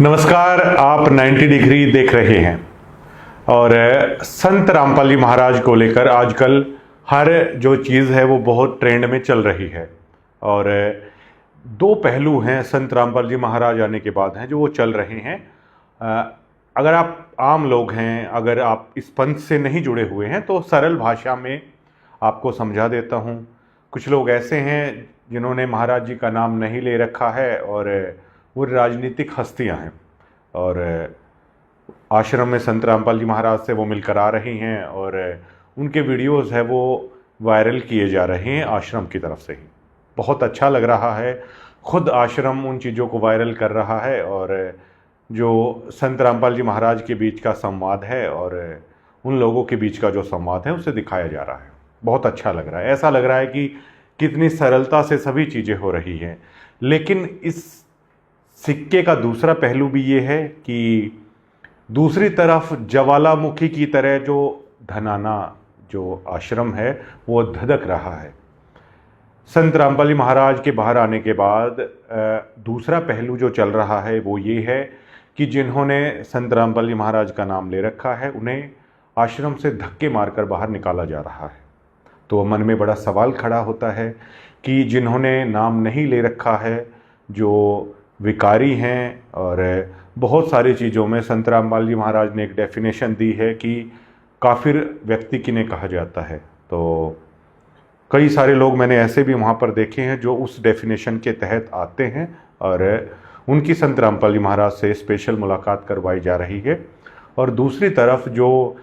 नमस्कार, आप 90 डिग्री देख रहे हैं और संत रामपाल जी महाराज को लेकर आजकल हर जो चीज़ है वो बहुत ट्रेंड में चल रही है। और दो पहलू हैं संत रामपाल जी महाराज आने के बाद हैं जो वो चल रहे हैं। अगर आप आम लोग हैं, अगर आप इस पंथ से नहीं जुड़े हुए हैं तो सरल भाषा में आपको समझा देता हूँ। कुछ लोग ऐसे हैं जिन्होंने महाराज जी का नाम नहीं ले रखा है और वो राजनीतिक हस्तियां हैं और आश्रम में संत रामपाल जी महाराज से वो मिलकर आ रही हैं और उनके वीडियोस है वो वायरल किए जा रहे हैं आश्रम की तरफ से ही। बहुत अच्छा लग रहा है, खुद आश्रम उन चीज़ों को वायरल कर रहा है और जो संत रामपाल जी महाराज के बीच का संवाद है और उन लोगों के बीच का जो संवाद है उसे दिखाया जा रहा है। बहुत अच्छा लग रहा है, ऐसा लग रहा है कि कितनी सरलता से सभी चीज़ें हो रही हैं। लेकिन इस सिक्के का दूसरा पहलू भी ये है कि दूसरी तरफ ज्वालामुखी की तरह जो धनाना जो आश्रम है वो धधक रहा है। संत रामपाल जी महाराज के बाहर आने के बाद दूसरा पहलू जो चल रहा है वो ये है कि जिन्होंने संत रामपाल जी महाराज का नाम ले रखा है उन्हें आश्रम से धक्के मारकर बाहर निकाला जा रहा है। तो मन में बड़ा सवाल खड़ा होता है कि जिन्होंने नाम नहीं ले रखा है, जो विकारी हैं, और बहुत सारी चीज़ों में संत रामपाल जी महाराज ने एक डेफिनेशन दी है कि काफिर व्यक्ति किन्हें कहा जाता है। तो कई सारे लोग मैंने ऐसे भी वहाँ पर देखे हैं जो उस डेफिनेशन के तहत आते हैं और उनकी संत रामपाल जी महाराज से स्पेशल मुलाकात करवाई जा रही है। और दूसरी तरफ जो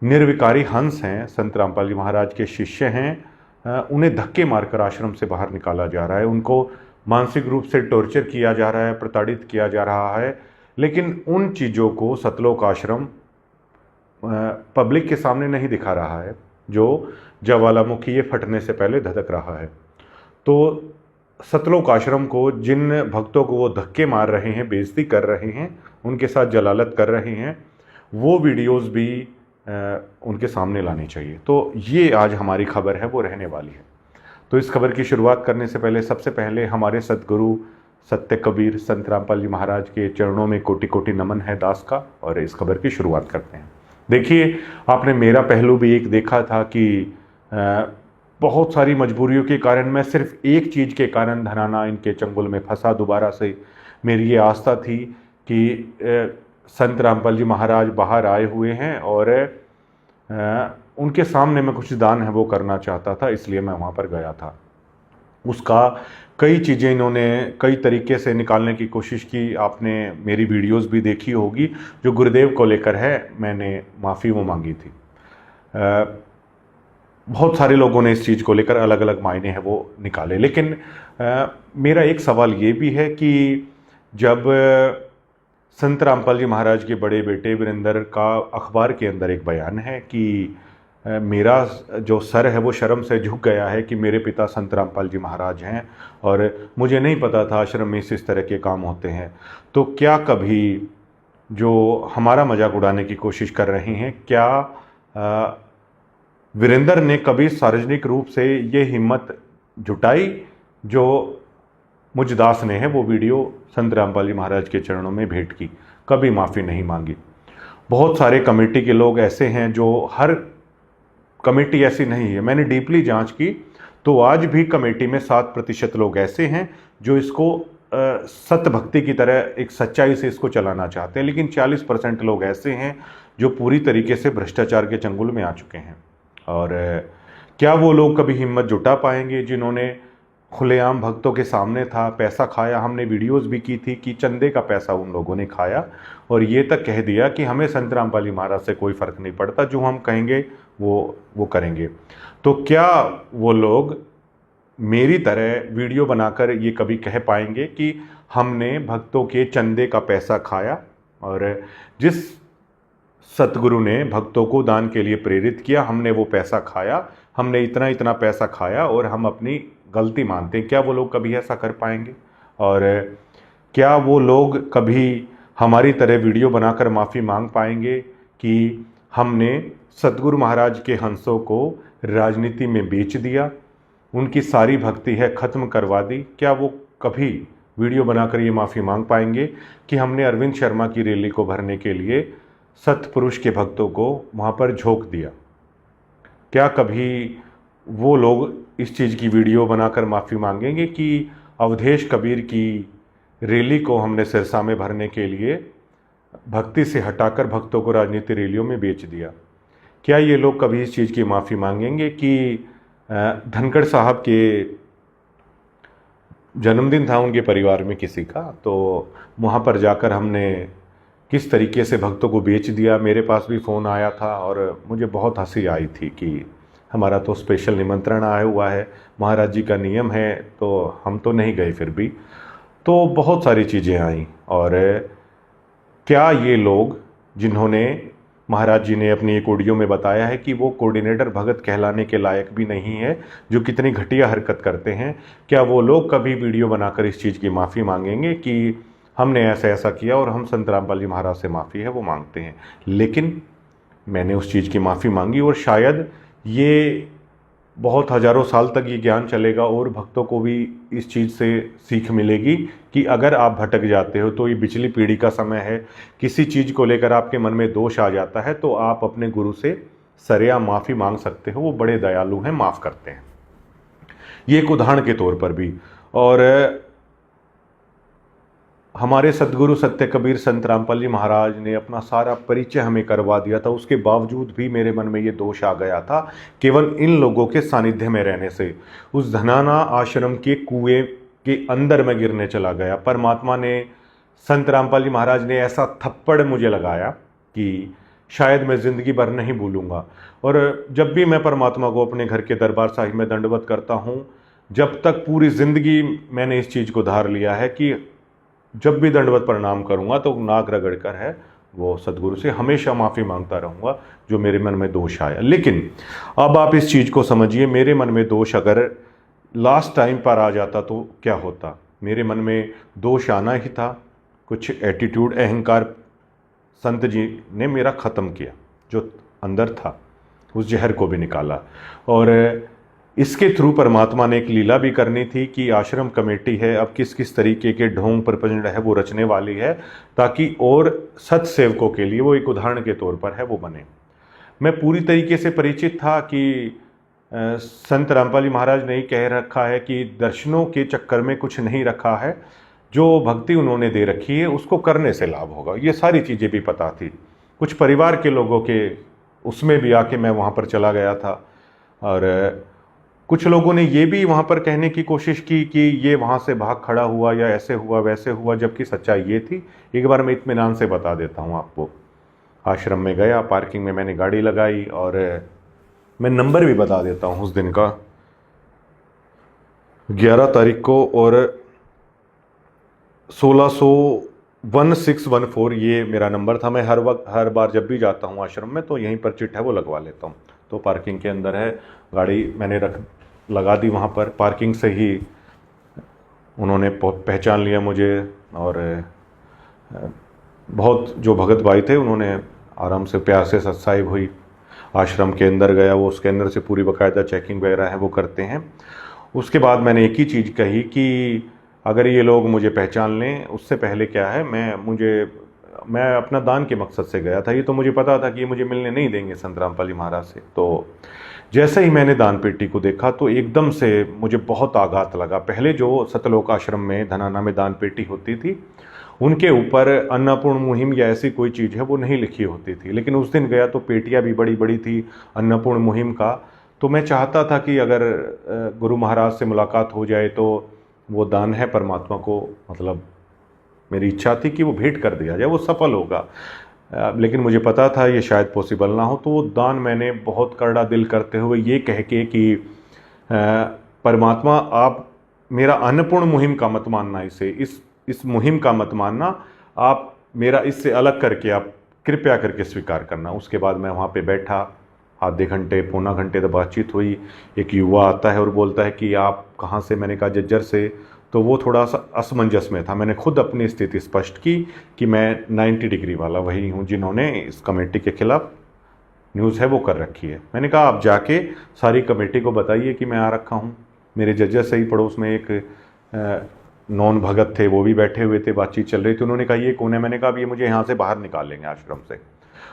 निर्विकारी हंस हैं, संत रामपाल जी महाराज के शिष्य हैं, उन्हें धक्के मारकर आश्रम से बाहर निकाला जा रहा है। उनको मानसिक रूप से टॉर्चर किया जा रहा है, प्रताड़ित किया जा रहा है। लेकिन उन चीज़ों को सतलोक आश्रम पब्लिक के सामने नहीं दिखा रहा है जो ज्वालामुखी ये फटने से पहले धधक रहा है। तो सतलोक आश्रम को जिन भक्तों को वो धक्के मार रहे हैं, बेइज्जती कर रहे हैं, उनके साथ जलालत कर रहे हैं, वो वीडियोस भी उनके सामने लानी चाहिए। तो ये आज हमारी खबर है वो रहने वाली है। तो इस खबर की शुरुआत करने से पहले सबसे पहले हमारे सतगुरु सत्य कबीर संत रामपाल जी महाराज के चरणों में कोटि कोटि नमन है दास का, और इस खबर की शुरुआत करते हैं। देखिए, आपने मेरा पहलू भी एक देखा था कि बहुत सारी मजबूरियों के कारण, मैं सिर्फ एक चीज़ के कारण धनाना इनके चंगुल में फंसा दोबारा से। मेरी ये आस्था थी कि संत रामपाल जी महाराज बाहर आए हुए हैं और उनके सामने मैं कुछ दान है वो करना चाहता था, इसलिए मैं वहाँ पर गया था। उसका कई चीज़ें इन्होंने कई तरीके से निकालने की कोशिश की। आपने मेरी वीडियोस भी देखी होगी, जो गुरुदेव को लेकर है, मैंने माफ़ी वो मांगी थी। बहुत सारे लोगों ने इस चीज़ को लेकर अलग अलग मायने हैं वो निकाले। लेकिन मेरा एक सवाल ये भी है कि जब संत रामपाल जी महाराज के बड़े बेटे वीरेंद्र का अखबार के अंदर एक बयान है कि मेरा जो सर है वो शर्म से झुक गया है कि मेरे पिता संत रामपाल जी महाराज हैं और मुझे नहीं पता था आश्रम में इस तरह के काम होते हैं। तो क्या कभी जो हमारा मजाक उड़ाने की कोशिश कर रहे हैं, क्या वीरेंद्र ने कभी सार्वजनिक रूप से ये हिम्मत जुटाई जो मुझ दास ने है वो वीडियो संत रामपाल जी महाराज के चरणों में भेंट की? कभी माफ़ी नहीं मांगी। बहुत सारे कमेटी के लोग ऐसे हैं, जो हर कमेटी ऐसी नहीं है, मैंने डीपली जांच की तो आज भी कमेटी में 7% लोग ऐसे हैं जो इसको सत्य भक्ति की तरह एक सच्चाई से इसको चलाना चाहते हैं। लेकिन 40% लोग ऐसे हैं जो पूरी तरीके से भ्रष्टाचार के चंगुल में आ चुके हैं। और क्या वो लोग कभी हिम्मत जुटा पाएंगे जिन्होंने खुलेआम भक्तों के सामने था, पैसा खाया? हमने वीडियोस भी की थी कि चंदे का पैसा उन लोगों ने खाया और ये तक कह दिया कि हमें संत रामपाल जी महाराज से कोई फ़र्क नहीं पड़ता, जो हम कहेंगे वो करेंगे। तो क्या वो लोग मेरी तरह वीडियो बनाकर ये कभी कह पाएंगे कि हमने भक्तों के चंदे का पैसा खाया? और जिस सतगुरु ने भक्तों को दान के लिए प्रेरित किया, हमने वो पैसा खाया, हमने इतना इतना पैसा खाया और हम अपनी गलती मानते हैं? क्या वो लोग कभी ऐसा कर पाएंगे? और क्या वो लोग कभी हमारी तरह वीडियो बनाकर माफ़ी मांग पाएंगे कि हमने सतगुरु महाराज के हंसों को राजनीति में बेच दिया, उनकी सारी भक्ति है ख़त्म करवा दी? क्या वो कभी वीडियो बनाकर ये माफ़ी मांग पाएंगे कि हमने अरविंद शर्मा की रैली को भरने के लिए सतपुरुष के भक्तों को वहाँ पर झोंक दिया। क्या कभी वो लोग इस चीज़ की वीडियो बनाकर माफ़ी मांगेंगे कि अवधेश कबीर की रैली को हमने सिरसा में भरने के लिए भक्ति से हटाकर भक्तों को राजनीति रैलियों में बेच दिया? क्या ये लोग कभी इस चीज़ की माफ़ी मांगेंगे कि धनखड़ साहब के जन्मदिन था उनके परिवार में किसी का, तो वहाँ पर जाकर हमने किस तरीके से भक्तों को बेच दिया? मेरे पास भी फ़ोन आया था और मुझे बहुत हंसी आई थी कि हमारा तो स्पेशल निमंत्रण आया हुआ है, महाराज जी का नियम है, तो हम तो नहीं गए फिर भी। तो बहुत सारी चीज़ें आई। और क्या ये लोग जिन्होंने महाराज जी ने अपनी एक ऑडियो में बताया है कि वो कोऑर्डिनेटर भगत कहलाने के लायक भी नहीं है, जो कितनी घटिया हरकत करते हैं, क्या वो लोग कभी वीडियो बनाकर इस चीज़ की माफ़ी मांगेंगे कि हमने ऐसा ऐसा किया और हम संत रामपाल जी महाराज से माफ़ी है वो मांगते हैं? लेकिन मैंने उस चीज़ की माफ़ी मांगी और शायद ये बहुत हज़ारों साल तक ये ज्ञान चलेगा और भक्तों को भी इस चीज़ से सीख मिलेगी कि अगर आप भटक जाते हो तो ये पिछली पीढ़ी का समय है। किसी चीज़ को लेकर आपके मन में दोष आ जाता है तो आप अपने गुरु से सरेआम माफ़ी मांग सकते हो, वो बड़े दयालु हैं, माफ़ करते हैं। ये एक उदाहरण के तौर पर भी। और हमारे सदगुरु सत्य कबीर संत रामपाल जी महाराज ने अपना सारा परिचय हमें करवा दिया था, उसके बावजूद भी मेरे मन में ये दोष आ गया था केवल इन लोगों के सानिध्य में रहने से। उस धनाना आश्रम के कुएं के अंदर मैं गिरने चला गया। परमात्मा ने, संत रामपाल जी महाराज ने ऐसा थप्पड़ मुझे लगाया कि शायद मैं ज़िंदगी भर नहीं भूलूंगा। और जब भी मैं परमात्मा को अपने घर के दरबार साहिब में दंडवत करता हूँ, जब तक पूरी ज़िंदगी मैंने इस चीज़ को धार लिया है कि जब भी दंडवत प्रणाम करूंगा तो नाक रगड़ कर है वो सदगुरु से हमेशा माफ़ी मांगता रहूंगा जो मेरे मन में दोष आया। लेकिन अब आप इस चीज़ को समझिए, मेरे मन में दोष अगर लास्ट टाइम पर आ जाता तो क्या होता? मेरे मन में दोष आना ही था। कुछ एटीट्यूड, अहंकार संत जी ने मेरा ख़त्म किया, जो अंदर था उस जहर को भी निकाला। और इसके थ्रू परमात्मा ने एक लीला भी करनी थी कि आश्रम कमेटी है अब किस किस तरीके के ढोंग प्रपंच है वो रचने वाली है, ताकि और सत्सेवकों के लिए वो एक उदाहरण के तौर पर है वो बने। मैं पूरी तरीके से परिचित था कि संत रामपाल जी महाराज ने ही कह रखा है कि दर्शनों के चक्कर में कुछ नहीं रखा है, जो भक्ति उन्होंने दे रखी है उसको करने से लाभ होगा। ये सारी चीज़ें भी पता थी। कुछ परिवार के लोगों के उसमें भी आके मैं वहाँ पर चला गया था। और कुछ लोगों ने ये भी वहाँ पर कहने की कोशिश की कि ये वहाँ से भाग खड़ा हुआ या ऐसे हुआ वैसे हुआ, जबकि सच्चाई ये थी। एक बार मैं इत्मीनान से बता देता हूँ आपको। आश्रम में गया, पार्किंग में मैंने गाड़ी लगाई और मैं नंबर भी बता देता हूँ उस दिन का, 11 तारीख को, और 1614 ये मेरा नंबर था। मैं हर बार जब भी जाता हूँ आश्रम में तो यहीं पर चिट है वो लगवा लेता हूँ। तो पार्किंग के अंदर है, गाड़ी मैंने लगा दी वहाँ पर। पार्किंग से ही उन्होंने पहचान लिया मुझे और बहुत जो भगत भाई थे उन्होंने आराम से प्यार से सत्साहिब हुई। आश्रम के अंदर गया, वो उसके अंदर से पूरी बाकायदा चेकिंग वगैरह है वो करते हैं। उसके बाद मैंने एक ही चीज़ कही कि अगर ये लोग मुझे पहचान लें, उससे पहले क्या है, मैं अपना दान के मकसद से गया था। ये तो मुझे पता था कि ये मुझे मिलने नहीं देंगे संत रामपाल जी महाराज से। तो जैसे ही मैंने दान पेटी को देखा तो एकदम से मुझे बहुत आघात लगा। पहले जो सतलोक आश्रम में धनाना में दान पेटी होती थी उनके ऊपर अन्नपूर्ण मुहिम या ऐसी कोई चीज़ है वो नहीं लिखी होती थी, लेकिन उस दिन गया तो पेटियाँ भी बड़ी बड़ी थी अन्नपूर्ण मुहिम का। तो मैं चाहता था कि अगर गुरु महाराज से मुलाकात हो जाए तो वो दान है परमात्मा को, मतलब मेरी इच्छा थी कि वो भेंट कर दिया जाए, वो सफल होगा। लेकिन मुझे पता था ये शायद पॉसिबल ना हो। तो वो दान मैंने बहुत करड़ा दिल करते हुए ये कह के कि परमात्मा आप मेरा अन्नपूर्ण मुहिम का मत मानना, इस मुहिम का मत मानना, आप मेरा इससे अलग करके आप कृपया करके स्वीकार करना। उसके बाद मैं वहाँ पे बैठा, आधे घंटे पौना घंटे तक बातचीत हुई। एक युवा आता है और बोलता है कि आप कहाँ से? मैंने कहा जज्जर से। तो वो थोड़ा सा असमंजस में था। मैंने खुद अपनी स्थिति स्पष्ट की कि मैं 90 डिग्री वाला वही हूँ जिन्होंने इस कमेटी के खिलाफ न्यूज़ है वो कर रखी है। मैंने कहा आप जाके सारी कमेटी को बताइए कि मैं आ रखा हूँ। मेरे जज्जर से ही पड़ोस में एक नॉन भगत थे वो भी बैठे हुए थे, बातचीत चल रही थी। उन्होंने कहा ये कौन है? मैंने कहा अब ये मुझे यहाँ से बाहर निकाल लेंगे आश्रम से।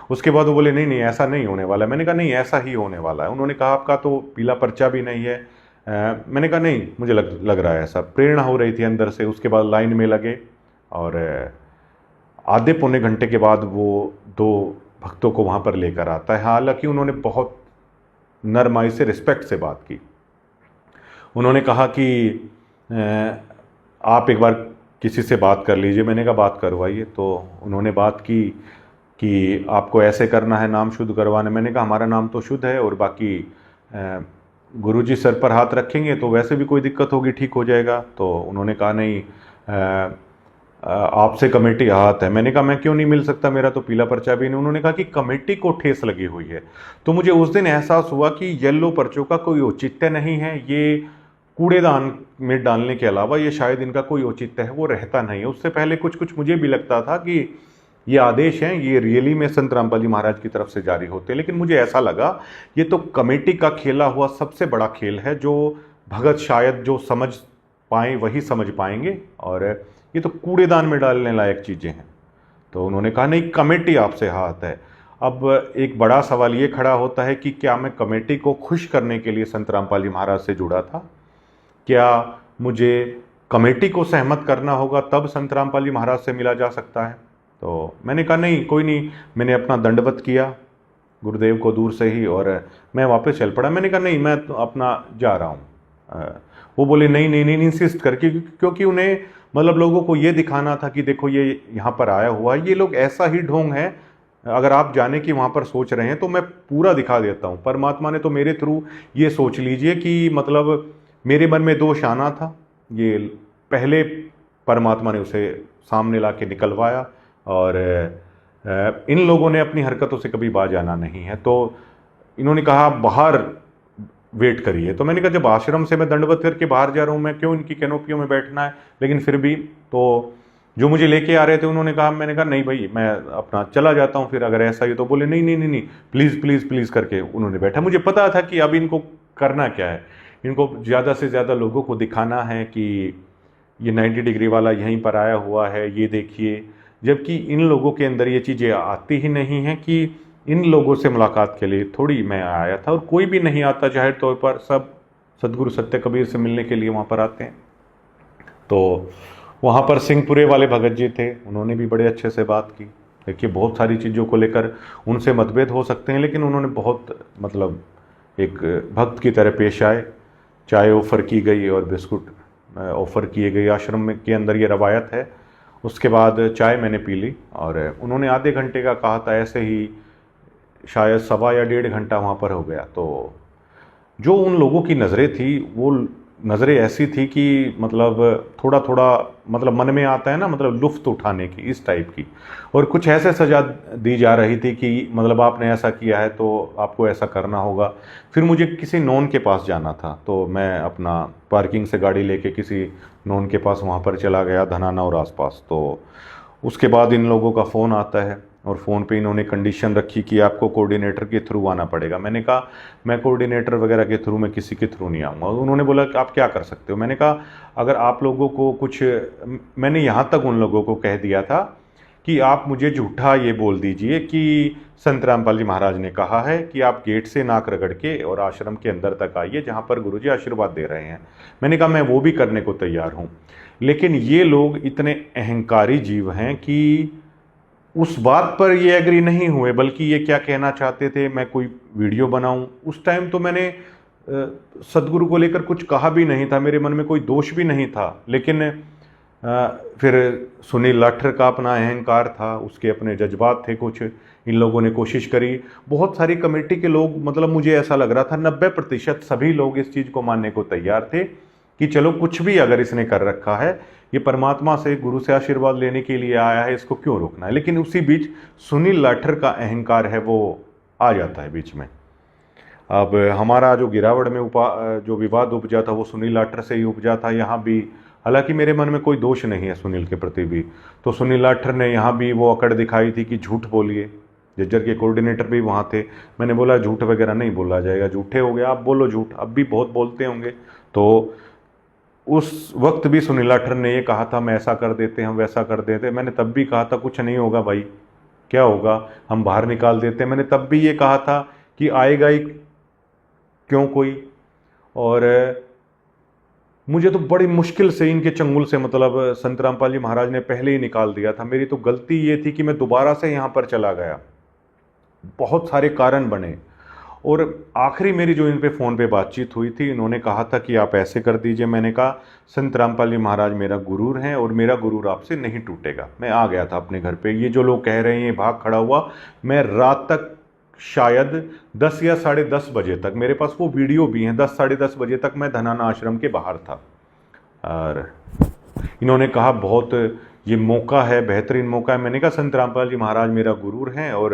उसके बाद वो बोले नहीं नहीं ऐसा नहीं होने वाला। मैंने कहा नहीं ऐसा ही होने वाला है। उन्होंने कहा आपका तो पीला पर्चा भी नहीं है। मैंने कहा नहीं मुझे लग रहा है ऐसा। प्रेरणा हो रही थी अंदर से। उसके बाद लाइन में लगे और आधे पौने घंटे के बाद वो 2 भक्तों को वहाँ पर लेकर आता है। हालांकि उन्होंने बहुत नरमाई से, रिस्पेक्ट से बात की। उन्होंने कहा कि आप एक बार किसी से बात कर लीजिए। मैंने कहा बात करवाइए। तो उन्होंने बात की कि आपको ऐसे करना है नाम शुद्ध करवाना। मैंने कहा हमारा नाम तो शुद्ध है और बाकी गुरुजी सर पर हाथ रखेंगे तो वैसे भी कोई दिक्कत होगी ठीक हो जाएगा। तो उन्होंने कहा नहीं आपसे कमेटी हाथ है। मैंने कहा मैं क्यों नहीं मिल सकता, मेरा तो पीला पर्चा भी नहीं। उन्होंने कहा कि कमेटी को ठेस लगी हुई है। तो मुझे उस दिन एहसास हुआ कि येलो पर्चों का कोई औचित्य नहीं है। ये कूड़ेदान में डालने के अलावा ये शायद इनका कोई औचित्य है वो रहता नहीं है। उससे पहले कुछ मुझे भी लगता था कि ये आदेश हैं ये रियली में संत रामपाल जी महाराज की तरफ से जारी होते हैं। लेकिन मुझे ऐसा लगा ये तो कमेटी का खेला हुआ सबसे बड़ा खेल है। जो भगत शायद जो समझ पाए वही समझ पाएंगे, और ये तो कूड़ेदान में डालने लायक चीज़ें हैं। तो उन्होंने कहा नहीं कमेटी आपसे हाथ है। अब एक बड़ा सवाल ये खड़ा होता है कि क्या मैं कमेटी को खुश करने के लिए संत रामपाल जी महाराज से जुड़ा था? क्या मुझे कमेटी को सहमत करना होगा तब संत रामपाल जी महाराज से मिला जा सकता है? तो मैंने कहा नहीं कोई नहीं। मैंने अपना दंडवत किया गुरुदेव को दूर से ही और मैं वापस चल पड़ा। मैंने कहा नहीं मैं तो अपना जा रहा हूँ। वो बोले नहीं नहीं नहीं इंसिस्ट करके, क्योंकि उन्हें मतलब लोगों को ये दिखाना था कि देखो ये यहाँ पर आया हुआ है, ये लोग ऐसा ही ढोंग है। अगर आप जाने की वहाँ पर सोच रहे हैं तो मैं पूरा दिखा देता हूँ। परमात्मा ने तो मेरे थ्रू ये सोच लीजिए कि मतलब मेरे मन में दोष आना था, ये पहले परमात्मा ने उसे सामने ला के निकलवाया। और इन लोगों ने अपनी हरकतों से कभी बाज आना नहीं है। तो इन्होंने कहा बाहर वेट करिए। तो मैंने कहा जब आश्रम से मैं दंडवत करके बाहर जा रहा हूँ मैं क्यों इनकी कैनोपियों में बैठना है? लेकिन फिर भी तो जो मुझे लेके आ रहे थे उन्होंने कहा, मैंने कहा नहीं भाई मैं अपना चला जाता हूँ फिर अगर ऐसा ही। तो बोले नहीं नहीं नहीं नहीं प्लीज़ प्लीज़ प्लीज़ करके उन्होंने बैठा। मुझे पता था कि अब इनको करना क्या है, इनको ज़्यादा से ज़्यादा लोगों को दिखाना है कि ये 90 डिग्री वाला यहीं पर आया हुआ है, ये देखिए। जबकि इन लोगों के अंदर ये चीज़ें आती ही नहीं हैं कि इन लोगों से मुलाकात के लिए थोड़ी मैं आया था। और कोई भी नहीं आता, जाहिर तौर पर सब सदगुरु सत्य कबीर से मिलने के लिए वहाँ पर आते हैं। तो वहाँ पर सिंहपुरे वाले भगत जी थे, उन्होंने भी बड़े अच्छे से बात की। देखिए बहुत सारी चीज़ों को लेकर उनसे मतभेद हो सकते हैं, लेकिन उन्होंने बहुत मतलब एक भक्त की तरह पेश आए। चाय ऑफ़र की गई और बिस्कुट ऑफ़र किए गए। आश्रम में के अंदर ये रवायत है। उसके बाद चाय मैंने पी ली और उन्होंने आधे घंटे का कहा था, ऐसे ही शायद 1.25 या 1.5 घंटा वहाँ पर हो गया। तो जो उन लोगों की नज़रें थी वो नज़रें ऐसी थी कि मतलब थोड़ा थोड़ा मतलब मन में आता है ना, मतलब लुफ्त उठाने की, इस टाइप की। और कुछ ऐसे सजा दी जा रही थी कि मतलब आपने ऐसा किया है तो आपको ऐसा करना होगा। फिर मुझे किसी नॉन के पास जाना था, तो मैं अपना पार्किंग से गाड़ी लेके किसी नॉन के पास वहाँ पर चला गया, धनाना और आसपास। तो उसके बाद इन लोगों का फ़ोन आता है और फ़ोन पे इन्होंने कंडीशन रखी कि आपको कोऑर्डिनेटर के थ्रू आना पड़ेगा। मैंने कहा मैं कोऑर्डिनेटर वगैरह के थ्रू, मैं किसी के थ्रू नहीं आऊँगा। उन्होंने बोला कि आप क्या कर सकते हो? मैंने कहा अगर आप लोगों को कुछ, मैंने यहाँ तक उन लोगों को कह दिया था कि आप मुझे झूठा ये बोल दीजिए कि संत रामपाल जी महाराज ने कहा है कि आप गेट से नाक रगड़ के और आश्रम के अंदर तक आइए जहाँ पर गुरुजी आशीर्वाद दे रहे हैं। मैंने कहा मैं वो भी करने को तैयार हूँ। लेकिन ये लोग इतने अहंकारी जीव हैं कि उस बात पर ये एग्री नहीं हुए, बल्कि ये क्या कहना चाहते थे मैं कोई वीडियो बनाऊं। उस टाइम तो मैंने सदगुरु को लेकर कुछ कहा भी नहीं था, मेरे मन में कोई दोष भी नहीं था। लेकिन फिर सुनील लाठर का अपना अहंकार था, उसके अपने जज्बात थे कुछ। इन लोगों ने कोशिश करी, बहुत सारी कमेटी के लोग, मतलब मुझे ऐसा लग रहा था 90% सभी लोग इस चीज़ को मानने को तैयार थे कि चलो कुछ भी अगर इसने कर रखा है, ये परमात्मा से, गुरु से आशीर्वाद लेने के लिए आया है, इसको क्यों रोकना है। लेकिन उसी बीच सुनील लाठर का अहंकार है वो आ जाता है बीच में। अब हमारा जो गिरावड़ में जो विवाद उपजा था वो सुनील लाठर से ही उपजा था यहाँ भी। हालांकि मेरे मन में कोई दोष नहीं है सुनील के प्रति भी। तो सुनील लाठर ने यहाँ भी वो अकड़ दिखाई थी कि झूठ बोलिए। जज्जर के कोऑर्डिनेटर भी वहाँ थे। मैंने बोला झूठ वगैरह नहीं बोला जाएगा, झूठे हो गए आप बोलो झूठ, अब भी बहुत बोलते होंगे। तो उस वक्त भी सुनील लाठर ने ये कहा था, मैं ऐसा कर देते, हम वैसा कर देते। मैंने तब भी कहा था कुछ नहीं होगा भाई, क्या होगा, हम बाहर निकाल देते। मैंने तब भी ये कहा था कि आएगा ही क्यों कोई। और मुझे तो बड़ी मुश्किल से इनके चंगुल से मतलब संत रामपाल जी महाराज ने पहले ही निकाल दिया था। मेरी तो गलती ये थी कि मैं दोबारा से यहाँ पर चला गया, बहुत सारे कारण बने। और आखिरी मेरी जो इन पे फ़ोन पे बातचीत हुई थी, इन्होंने कहा था कि आप ऐसे कर दीजिए। मैंने कहा संत रामपाल जी महाराज मेरा गुरूर हैं और मेरा गुरूर आपसे नहीं टूटेगा। मैं आ गया था अपने घर पे। ये जो लोग कह रहे हैं भाग खड़ा हुआ, मैं रात तक शायद 10 या 10:30 बजे तक, मेरे पास वो वीडियो भी हैं, 10 साढ़े 10 बजे तक मैं धनाना आश्रम के बाहर था। और इन्होंने कहा बहुत ये मौका है, बेहतरीन मौका है। मैंने कहा संत रामपाल जी महाराज मेरा गुरूर हैं और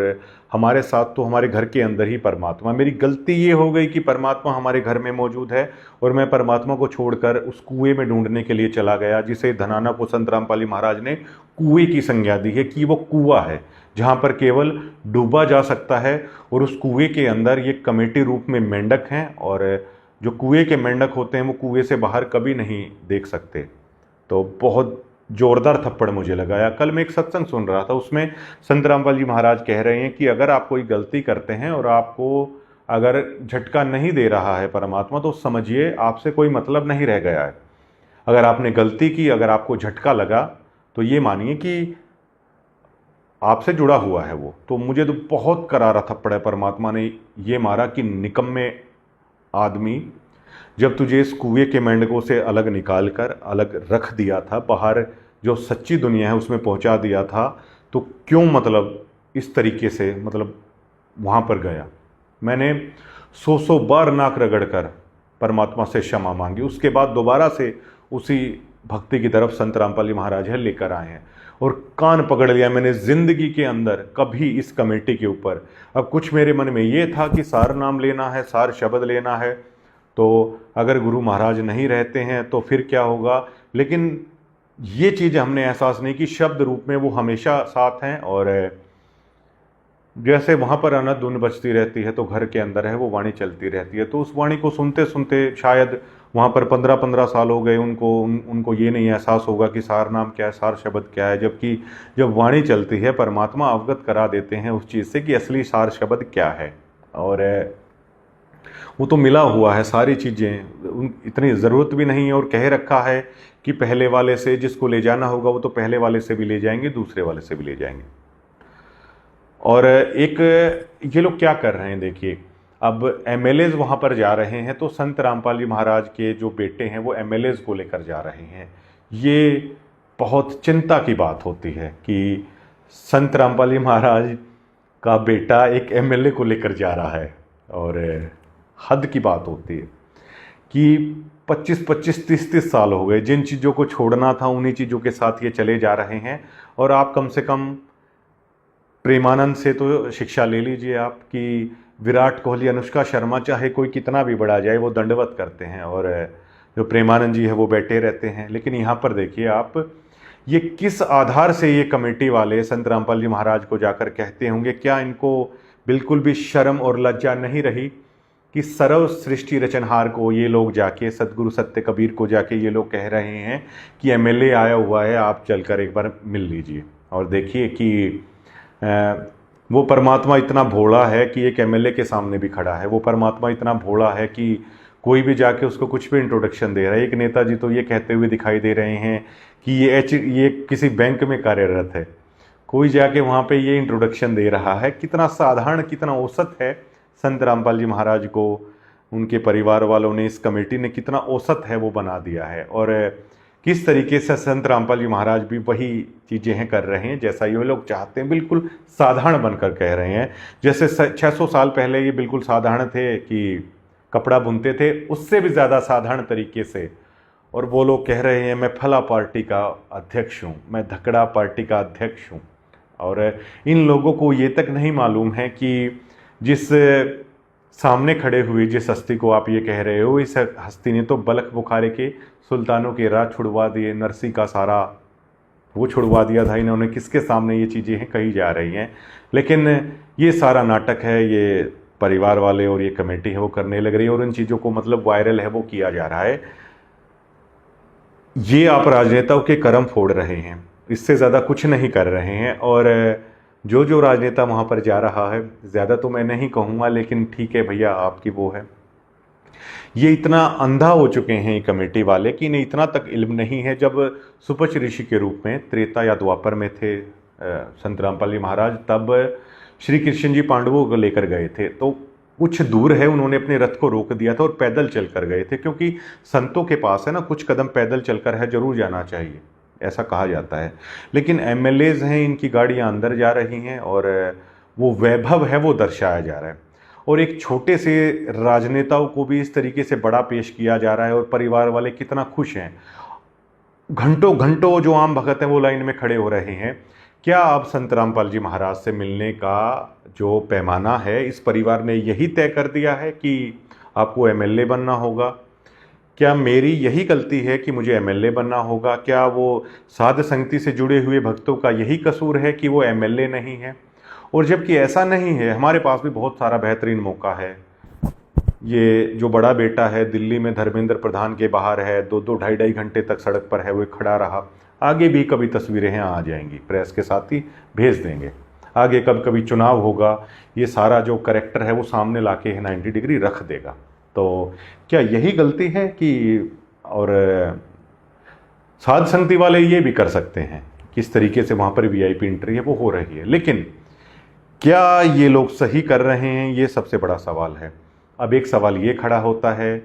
हमारे साथ तो हमारे घर के अंदर ही परमात्मा। मेरी गलती ये हो गई कि परमात्मा हमारे घर में मौजूद है और मैं परमात्मा को छोड़कर उस कुएं में ढूंढने के लिए चला गया, जिसे धनाना को संत रामपाल जी महाराज ने कुएं की संज्ञा दी है कि वो कुआं है जहाँ पर केवल डूबा जा सकता है। और उस कुएं के अंदर ये कमेटी रूप में मेंढक हैं और जो कुएं के मेंढक होते हैं वो कुएं से बाहर कभी नहीं देख सकते। तो बहुत जोरदार थप्पड़ मुझे लगाया। कल मैं एक सत्संग सुन रहा था, उसमें संत रामपाल जी महाराज कह रहे हैं कि अगर आप कोई गलती करते हैं और आपको अगर झटका नहीं दे रहा है परमात्मा, तो समझिए आपसे कोई मतलब नहीं रह गया है। अगर आपने गलती की, अगर आपको झटका लगा, तो ये मानिए कि आपसे जुड़ा हुआ है वो। तो मुझे तो बहुत करारा थप्पड़ है परमात्मा ने ये मारा कि निकम्मे आदमी, जब तुझे इस कुएं के मेंढकों से अलग निकाल कर अलग रख दिया था, बाहर जो सच्ची दुनिया है उसमें पहुंचा दिया था, तो क्यों मतलब इस तरीके से मतलब वहाँ पर गया। मैंने 100 बार नाक रगड़ कर परमात्मा से क्षमा मांगी। उसके बाद दोबारा से उसी भक्ति की तरफ संत रामपाल जी महाराज है लेकर आए हैं और कान पकड़ लिया मैंने। ज़िंदगी के अंदर कभी इस कमेटी के ऊपर, अब कुछ मेरे मन में ये था कि सार नाम लेना है, सार शब्द लेना है, तो अगर गुरु महाराज नहीं रहते हैं तो फिर क्या होगा। लेकिन ये चीज़ हमने एहसास नहीं की, शब्द रूप में वो हमेशा साथ हैं। और जैसे वहाँ पर अनंत धुन बजती रहती है तो घर के अंदर है वो वाणी चलती रहती है। तो उस वाणी को सुनते सुनते शायद वहाँ पर 15-15 साल हो गए, उनको ये नहीं एहसास होगा कि सार नाम क्या है, सार शब्द क्या है। जबकि जब वाणी चलती है परमात्मा अवगत करा देते हैं उस चीज़ से कि असली सार शब्द क्या है। और वो तो मिला हुआ है सारी चीज़ें, इतनी ज़रूरत भी नहीं है। और कह रखा है कि पहले वाले से जिसको ले जाना होगा वो तो पहले वाले से भी ले जाएंगे, दूसरे वाले से भी ले जाएंगे। और एक ये लोग क्या कर रहे हैं देखिए, अब एमएलएज वहाँ पर जा रहे हैं, तो संत रामपाल जी महाराज के जो बेटे हैं वो एमएलएज को लेकर जा रहे हैं। ये बहुत चिंता की बात होती है कि संत रामपाल जी महाराज का बेटा एक एमएलए को लेकर जा रहा है। और हद की बात होती है कि 25-25, 30-30 साल हो गए, जिन चीज़ों को छोड़ना था उन्हीं चीज़ों के साथ ये चले जा रहे हैं। और आप कम से कम प्रेमानंद से तो शिक्षा ले लीजिए आप कि विराट कोहली, अनुष्का शर्मा, चाहे कोई कितना भी बड़ा जाए वो दंडवत करते हैं और जो प्रेमानंद जी है वो बैठे रहते हैं। लेकिन यहाँ पर देखिए आप, ये किस आधार से ये कमेटी वाले संत रामपाल जी महाराज को जाकर कहते होंगे। क्या इनको बिल्कुल भी शर्म और लज्जा नहीं रही कि सर्व सृष्टि रचनहार को ये लोग जाके, सतगुरु सत्य कबीर को जाके ये लोग कह रहे हैं कि एमएलए आया हुआ है, आप चलकर एक बार मिल लीजिए। और देखिए कि वो परमात्मा इतना भोला है कि एक एमएलए के सामने भी खड़ा है। वो परमात्मा इतना भोला है कि कोई भी जाके उसको कुछ भी इंट्रोडक्शन दे रहा है। एक नेताजी तो ये कहते हुए दिखाई दे रहे हैं कि ये किसी बैंक में कार्यरत है, कोई जाके वहाँ पे ये इंट्रोडक्शन दे रहा है। कितना साधारण, कितना औसत है संत रामपाल जी महाराज को उनके परिवार वालों ने, इस कमेटी ने कितना औसत है वो बना दिया है। और किस तरीके से संत रामपाल जी महाराज भी वही चीज़ें हैं कर रहे हैं जैसा ये लोग चाहते हैं, बिल्कुल साधारण बनकर कह रहे हैं। जैसे 600 साल पहले ये बिल्कुल साधारण थे कि कपड़ा बुनते थे, उससे भी ज़्यादा साधारण तरीके से। और वो लोग कह रहे हैं मैं फला पार्टी का अध्यक्ष हूँ, मैं धकड़ा पार्टी का अध्यक्ष हूँ। और इन लोगों को ये तक नहीं मालूम है कि जिस सामने खड़े हुए जिस हस्ती को आप ये कह रहे हो, इस हस्ती ने तो बलख बुखारे के सुल्तानों के राज छुड़वा दिए, नरसी का सारा वो छुड़वा दिया था। इन्होंने किसके सामने ये चीज़ें हैं कही जा रही हैं। लेकिन ये सारा नाटक है, ये परिवार वाले और ये कमेटी है वो करने लग रही है और इन चीज़ों को मतलब वायरल है वो किया जा रहा है। ये आप राजनेताओं के कर्म फोड़ रहे हैं, इससे ज़्यादा कुछ नहीं कर रहे हैं। और जो जो राजनेता वहाँ पर जा रहा है, ज़्यादा तो मैं नहीं कहूँगा, लेकिन ठीक है भैया, आपकी वो है। ये इतना अंधा हो चुके हैं ये कमेटी वाले कि इन्हें इतना तक इल्म नहीं है। जब सुपच ऋषि के रूप में त्रेता या द्वापर में थे संत रामपाल जी महाराज, तब श्री कृष्ण जी पांडवों को लेकर गए थे, तो कुछ दूर है उन्होंने अपने रथ को रोक दिया था और पैदल चलकर गए थे, क्योंकि संतों के पास है ना, कुछ कदम पैदल चलकर है जरूर जाना चाहिए, ऐसा कहा जाता है। लेकिन एमएलएज हैं, इनकी गाड़ियां अंदर जा रही हैं और वो वैभव है वो दर्शाया जा रहा है। और एक छोटे से राजनेताओं को भी इस तरीके से बड़ा पेश किया जा रहा है, और परिवार वाले कितना खुश हैं। घंटों घंटों जो आम भगत हैं वो लाइन में खड़े हो रहे हैं। क्या अब संत रामपाल जी महाराज से मिलने का जो पैमाना है, इस परिवार ने यही तय कर दिया है कि आपको एमएलए बनना होगा? क्या मेरी यही गलती है कि मुझे एमएलए बनना होगा? क्या वो साध संगति से जुड़े हुए भक्तों का यही कसूर है कि वो एमएलए नहीं है? और जबकि ऐसा नहीं है, हमारे पास भी बहुत सारा बेहतरीन मौका है। ये जो बड़ा बेटा है दिल्ली में धर्मेंद्र प्रधान के बाहर है, 2-2 ढाई घंटे तक सड़क पर है वो खड़ा रहा। आगे भी कभी तस्वीरें हैं आ जाएंगी, प्रेस के साथ ही भेज देंगे। आगे कब कभी चुनाव होगा, ये सारा जो करेक्टर है वो सामने लाके 90 डिग्री रख देगा। तो क्या यही गलती है कि, और साध संगति वाले ये भी कर सकते हैं, किस तरीके से वहाँ पर वीआईपी एंट्री है वो हो रही है, लेकिन क्या ये लोग सही कर रहे हैं, ये सबसे बड़ा सवाल है। अब एक सवाल ये खड़ा होता है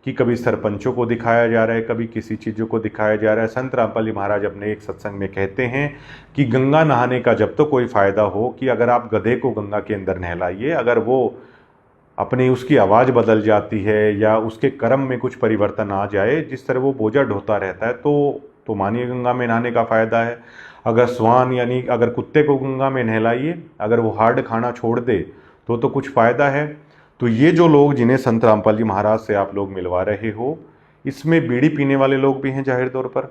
कि कभी सरपंचों को दिखाया जा रहा है, कभी किसी चीज़ों को दिखाया जा रहा है। संत रामपाल जी महाराज अपने एक सत्संग में कहते हैं कि गंगा नहाने का जब तो कोई फ़ायदा हो कि अगर आप गधे को गंगा के अंदर नहलाइए, अगर वो अपनी उसकी आवाज़ बदल जाती है या उसके कर्म में कुछ परिवर्तन आ जाए, जिस तरह वो बोझा ढोता रहता है, तो मानिए गंगा में नहाने का फ़ायदा है। अगर स्वान यानी अगर कुत्ते को गंगा में नहलाइए, अगर वो हार्ड खाना छोड़ दे तो कुछ फ़ायदा है। तो ये जो लोग जिन्हें संत रामपाल जी महाराज से आप लोग मिलवा रहे हो, इसमें बीड़ी पीने वाले लोग भी हैं जाहिर तौर पर,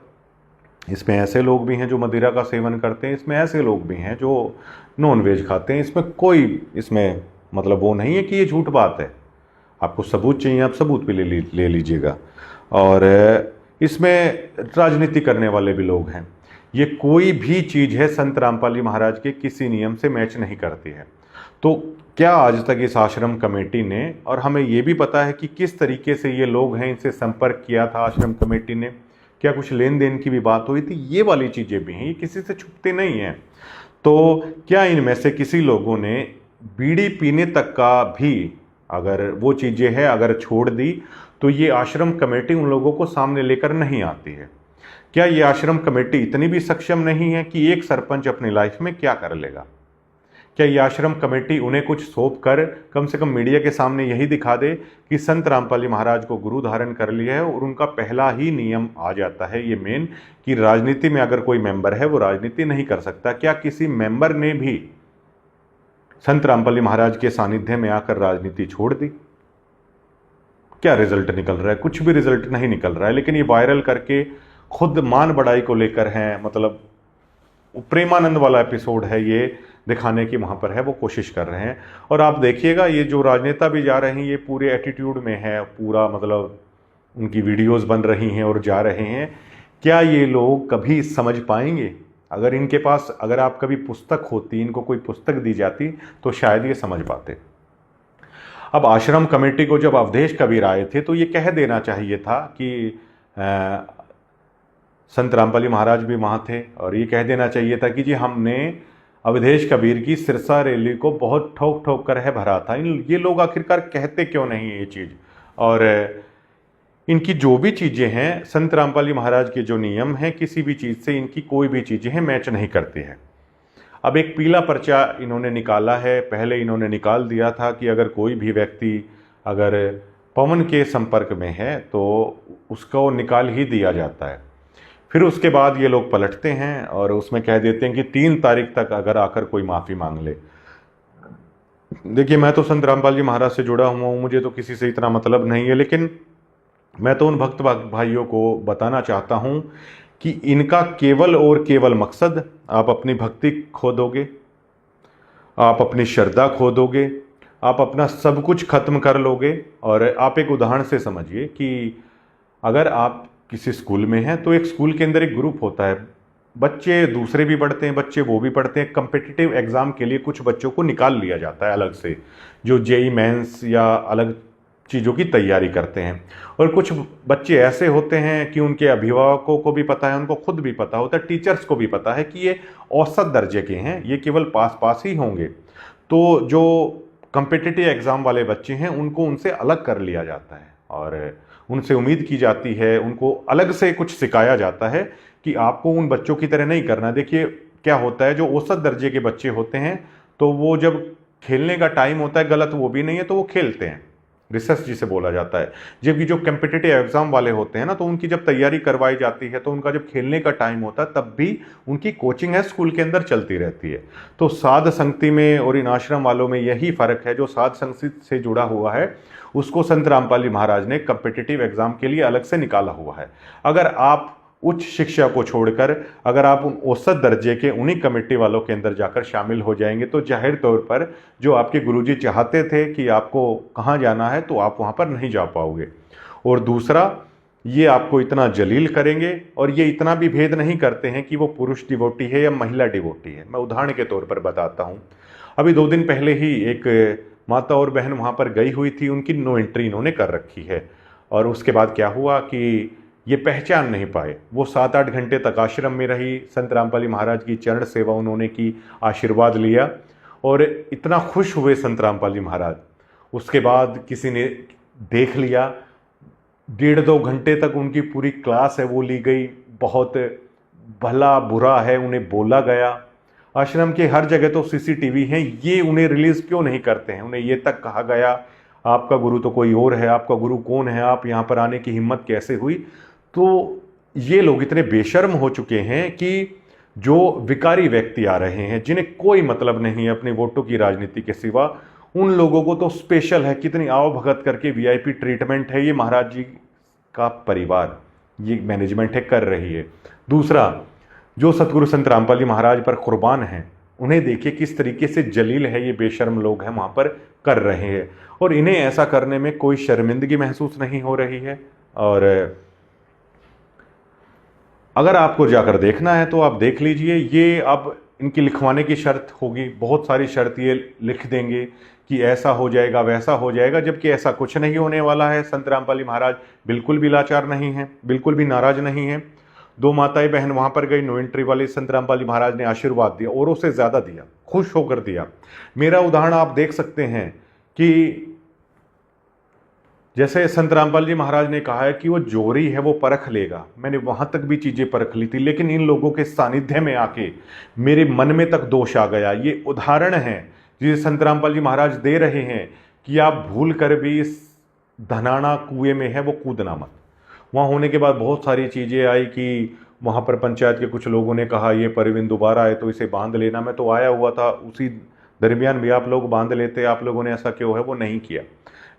इसमें ऐसे लोग भी हैं जो मदिरा का सेवन करते हैं, इसमें ऐसे लोग भी हैं जो नॉन वेज खाते हैं। इसमें कोई इसमें मतलब वो नहीं है कि ये झूठ बात है। आपको सबूत चाहिए, आप सबूत भी ले लीजिएगा। और इसमें राजनीति करने वाले भी लोग हैं। ये कोई भी चीज़ है संत रामपाल जी महाराज के किसी नियम से मैच नहीं करती है। तो क्या आज तक इस आश्रम कमेटी ने, और हमें ये भी पता है कि किस तरीके से ये लोग हैं, इनसे संपर्क किया था आश्रम कमेटी ने, क्या कुछ लेन देन की भी बात हुई थी, ये वाली चीज़ें भी हैं, ये किसी से छुपते नहीं हैं। तो क्या इनमें से किसी लोगों ने बीड़ी पीने तक का भी अगर वो चीज़ें हैं अगर छोड़ दी, तो ये आश्रम कमेटी उन लोगों को सामने लेकर नहीं आती है? क्या ये आश्रम कमेटी इतनी भी सक्षम नहीं है कि एक सरपंच अपनी लाइफ में क्या कर लेगा? क्या ये आश्रम कमेटी उन्हें कुछ सौंप कर कम से कम मीडिया के सामने यही दिखा दे कि संत रामपाल जी महाराज को गुरु धारण कर लिया है, और उनका पहला ही नियम आ जाता है ये मेन, कि राजनीति में अगर कोई मेंबर है वो राजनीति नहीं कर सकता? क्या किसी मेंबर ने भी संत रामपाल जी महाराज के सानिध्य में आकर राजनीति छोड़ दी? क्या रिजल्ट निकल रहा है? कुछ भी रिजल्ट नहीं निकल रहा है। लेकिन ये वायरल करके खुद मान बढ़ाई को लेकर हैं, मतलब प्रेमानंद वाला एपिसोड है, ये दिखाने की वहाँ पर है वो कोशिश कर रहे हैं। और आप देखिएगा ये जो राजनेता भी जा रहे हैं ये पूरे एटीट्यूड में है, पूरा मतलब उनकी वीडियोस बन रही हैं और जा रहे हैं। क्या ये लोग कभी समझ पाएंगे? अगर इनके पास, अगर आप कभी पुस्तक होती, इनको कोई पुस्तक दी जाती, तो शायद ये समझ पाते। अब आश्रम कमेटी को जब अवधेश कबीर आए थे तो ये कह देना चाहिए था कि संत रामपाल जी महाराज भी वहाँ थे, और ये कह देना चाहिए था कि जी हमने अवधेश कबीर की सिरसा रैली को बहुत ठोक ठोक कर है भरा था। ये लोग आखिरकार कहते क्यों नहीं है ये चीज़? और इनकी जो भी चीज़ें हैं, संत रामपाल जी महाराज के जो नियम हैं, किसी भी चीज़ से इनकी कोई भी चीज़ें हैं मैच नहीं करती है। अब एक पीला पर्चा इन्होंने निकाला है, पहले इन्होंने निकाल दिया था कि अगर कोई भी व्यक्ति अगर पवन के संपर्क में है तो उसको निकाल ही दिया जाता है। फिर उसके बाद ये लोग पलटते हैं और उसमें कह देते हैं कि 3 तारीख तक अगर आकर कोई माफ़ी मांग ले। देखिए, मैं तो संत रामपाल जी महाराज से जुड़ा हुआ हूँ, मुझे तो किसी से इतना मतलब नहीं है, लेकिन मैं तो उन भक्त भाइयों को बताना चाहता हूँ कि इनका केवल और केवल मकसद, आप अपनी भक्ति खो दोगे, आप अपनी श्रद्धा खो दोगे, आप अपना सब कुछ खत्म कर लोगे। और आप एक उदाहरण से समझिए कि अगर आप किसी स्कूल में हैं, तो एक स्कूल के अंदर एक ग्रुप होता है, बच्चे दूसरे भी पढ़ते हैं, बच्चे वो भी पढ़ते हैं। कम्पिटिटिव एग्ज़ाम के लिए कुछ बच्चों को निकाल लिया जाता है अलग से, जो जेई मेंस या अलग चीज़ों की तैयारी करते हैं। और कुछ बच्चे ऐसे होते हैं कि उनके अभिभावकों को भी पता है, उनको खुद भी पता होता है, टीचर्स को भी पता है कि ये औसत दर्जे के हैं, ये केवल पास पास ही होंगे। तो जो कम्पिटिटिव एग्ज़ाम वाले बच्चे हैं उनको उनसे अलग कर लिया जाता है और उनसे उम्मीद की जाती है, उनको अलग से कुछ सिखाया जाता है कि आपको उन बच्चों की तरह नहीं करना। देखिए क्या होता है, जो औसत दर्जे के बच्चे होते हैं तो वो जब खेलने का टाइम होता है, गलत वो भी नहीं है, तो वो खेलते हैं, रिसर्च जिसे बोला जाता है। जबकि जो कम्पिटिटिव एग्जाम वाले होते हैं ना, तो उनकी जब तैयारी करवाई जाती है तो उनका जब खेलने का टाइम होता है तब भी उनकी कोचिंग है स्कूल के अंदर चलती रहती है। तो साध संगति में और इन आश्रम वालों में यही फर्क है, जो साध संगति से जुड़ा हुआ है उसको संत रामपाल जी महाराज ने कम्पिटिटिव एग्जाम के लिए अलग से निकाला हुआ है। अगर आप उच्च शिक्षा को छोड़कर अगर आप उन औसत दर्जे के उन्हीं कमेटी वालों के अंदर जाकर शामिल हो जाएंगे तो जाहिर तौर पर जो आपके गुरुजी चाहते थे कि आपको कहाँ जाना है तो आप वहाँ पर नहीं जा पाओगे। और दूसरा, ये आपको इतना जलील करेंगे और ये इतना भी भेद नहीं करते हैं कि वो पुरुष डिवोटी है या महिला डिवोटी है। मैं उदाहरण के तौर पर बताता हूँ। अभी 2 दिन पहले ही एक माता और बहन वहाँ पर गई हुई थी, उनकी नो एंट्री इन्होंने कर रखी है। और उसके बाद क्या हुआ कि ये पहचान नहीं पाए। वो 7-8 घंटे तक आश्रम में रही, संत रामपाल जी महाराज की चरण सेवा उन्होंने की, आशीर्वाद लिया और इतना खुश हुए संत रामपाल जी महाराज। उसके बाद किसी ने देख लिया, 1.5-2 घंटे तक उनकी पूरी क्लास है वो ली गई, बहुत भला बुरा है उन्हें बोला गया। आश्रम के हर जगह तो सीसीटीवी हैं, ये उन्हें रिलीज क्यों नहीं करते हैं? उन्हें ये तक कहा गया आपका गुरु तो कोई और है, आपका गुरु कौन है, आप यहाँ पर आने की हिम्मत कैसे हुई? तो ये लोग इतने बेशर्म हो चुके हैं कि जो विकारी व्यक्ति आ रहे हैं, जिन्हें कोई मतलब नहीं है अपने वोटों की राजनीति के सिवा, उन लोगों को तो स्पेशल है, कितनी आओ भगत करके वीआईपी ट्रीटमेंट है ये महाराज जी का परिवार, ये मैनेजमेंट है कर रही है। दूसरा, जो सतगुरु संत रामपाल जी महाराज पर कुर्बान हैं, उन्हें देखिए किस तरीके से जलील है ये बेशर्म लोग हैं वहाँ पर कर रहे हैं, और इन्हें ऐसा करने में कोई शर्मिंदगी महसूस नहीं हो रही है। और अगर आपको जाकर देखना है तो आप देख लीजिए, ये अब इनकी लिखवाने की शर्त होगी, बहुत सारी शर्त ये लिख देंगे कि ऐसा हो जाएगा वैसा हो जाएगा, जबकि ऐसा कुछ नहीं होने वाला है। संत रामपाल जी महाराज बिल्कुल भी लाचार नहीं हैं, बिल्कुल भी नाराज नहीं हैं। 2 माताएं बहन वहाँ पर गई, नो एंट्री वाली, संत रामपाल जी महाराज ने आशीर्वाद दिया, औरों से ज़्यादा दिया, खुश होकर दिया। मेरा उदाहरण आप देख सकते हैं कि जैसे संत रामपाल जी महाराज ने कहा है कि वो जोरी है वो परख लेगा, मैंने वहाँ तक भी चीज़ें परख ली थी, लेकिन इन लोगों के सानिध्य में आके मेरे मन में तक दोष आ गया। ये उदाहरण है जिसे संत रामपाल जी महाराज दे रहे हैं कि आप भूल कर भी इस धनाना कुएं में है वो कूदना मत। वहाँ होने के बाद बहुत सारी चीज़ें आई कि वहाँ पर पंचायत के कुछ लोगों ने कहा ये परवीन दोबारा आए तो इसे बांध लेना। मैं तो आया हुआ था, उसी दरमियान भी आप लोग बांध लेते, आप लोगों ने ऐसा क्यों है वो नहीं किया।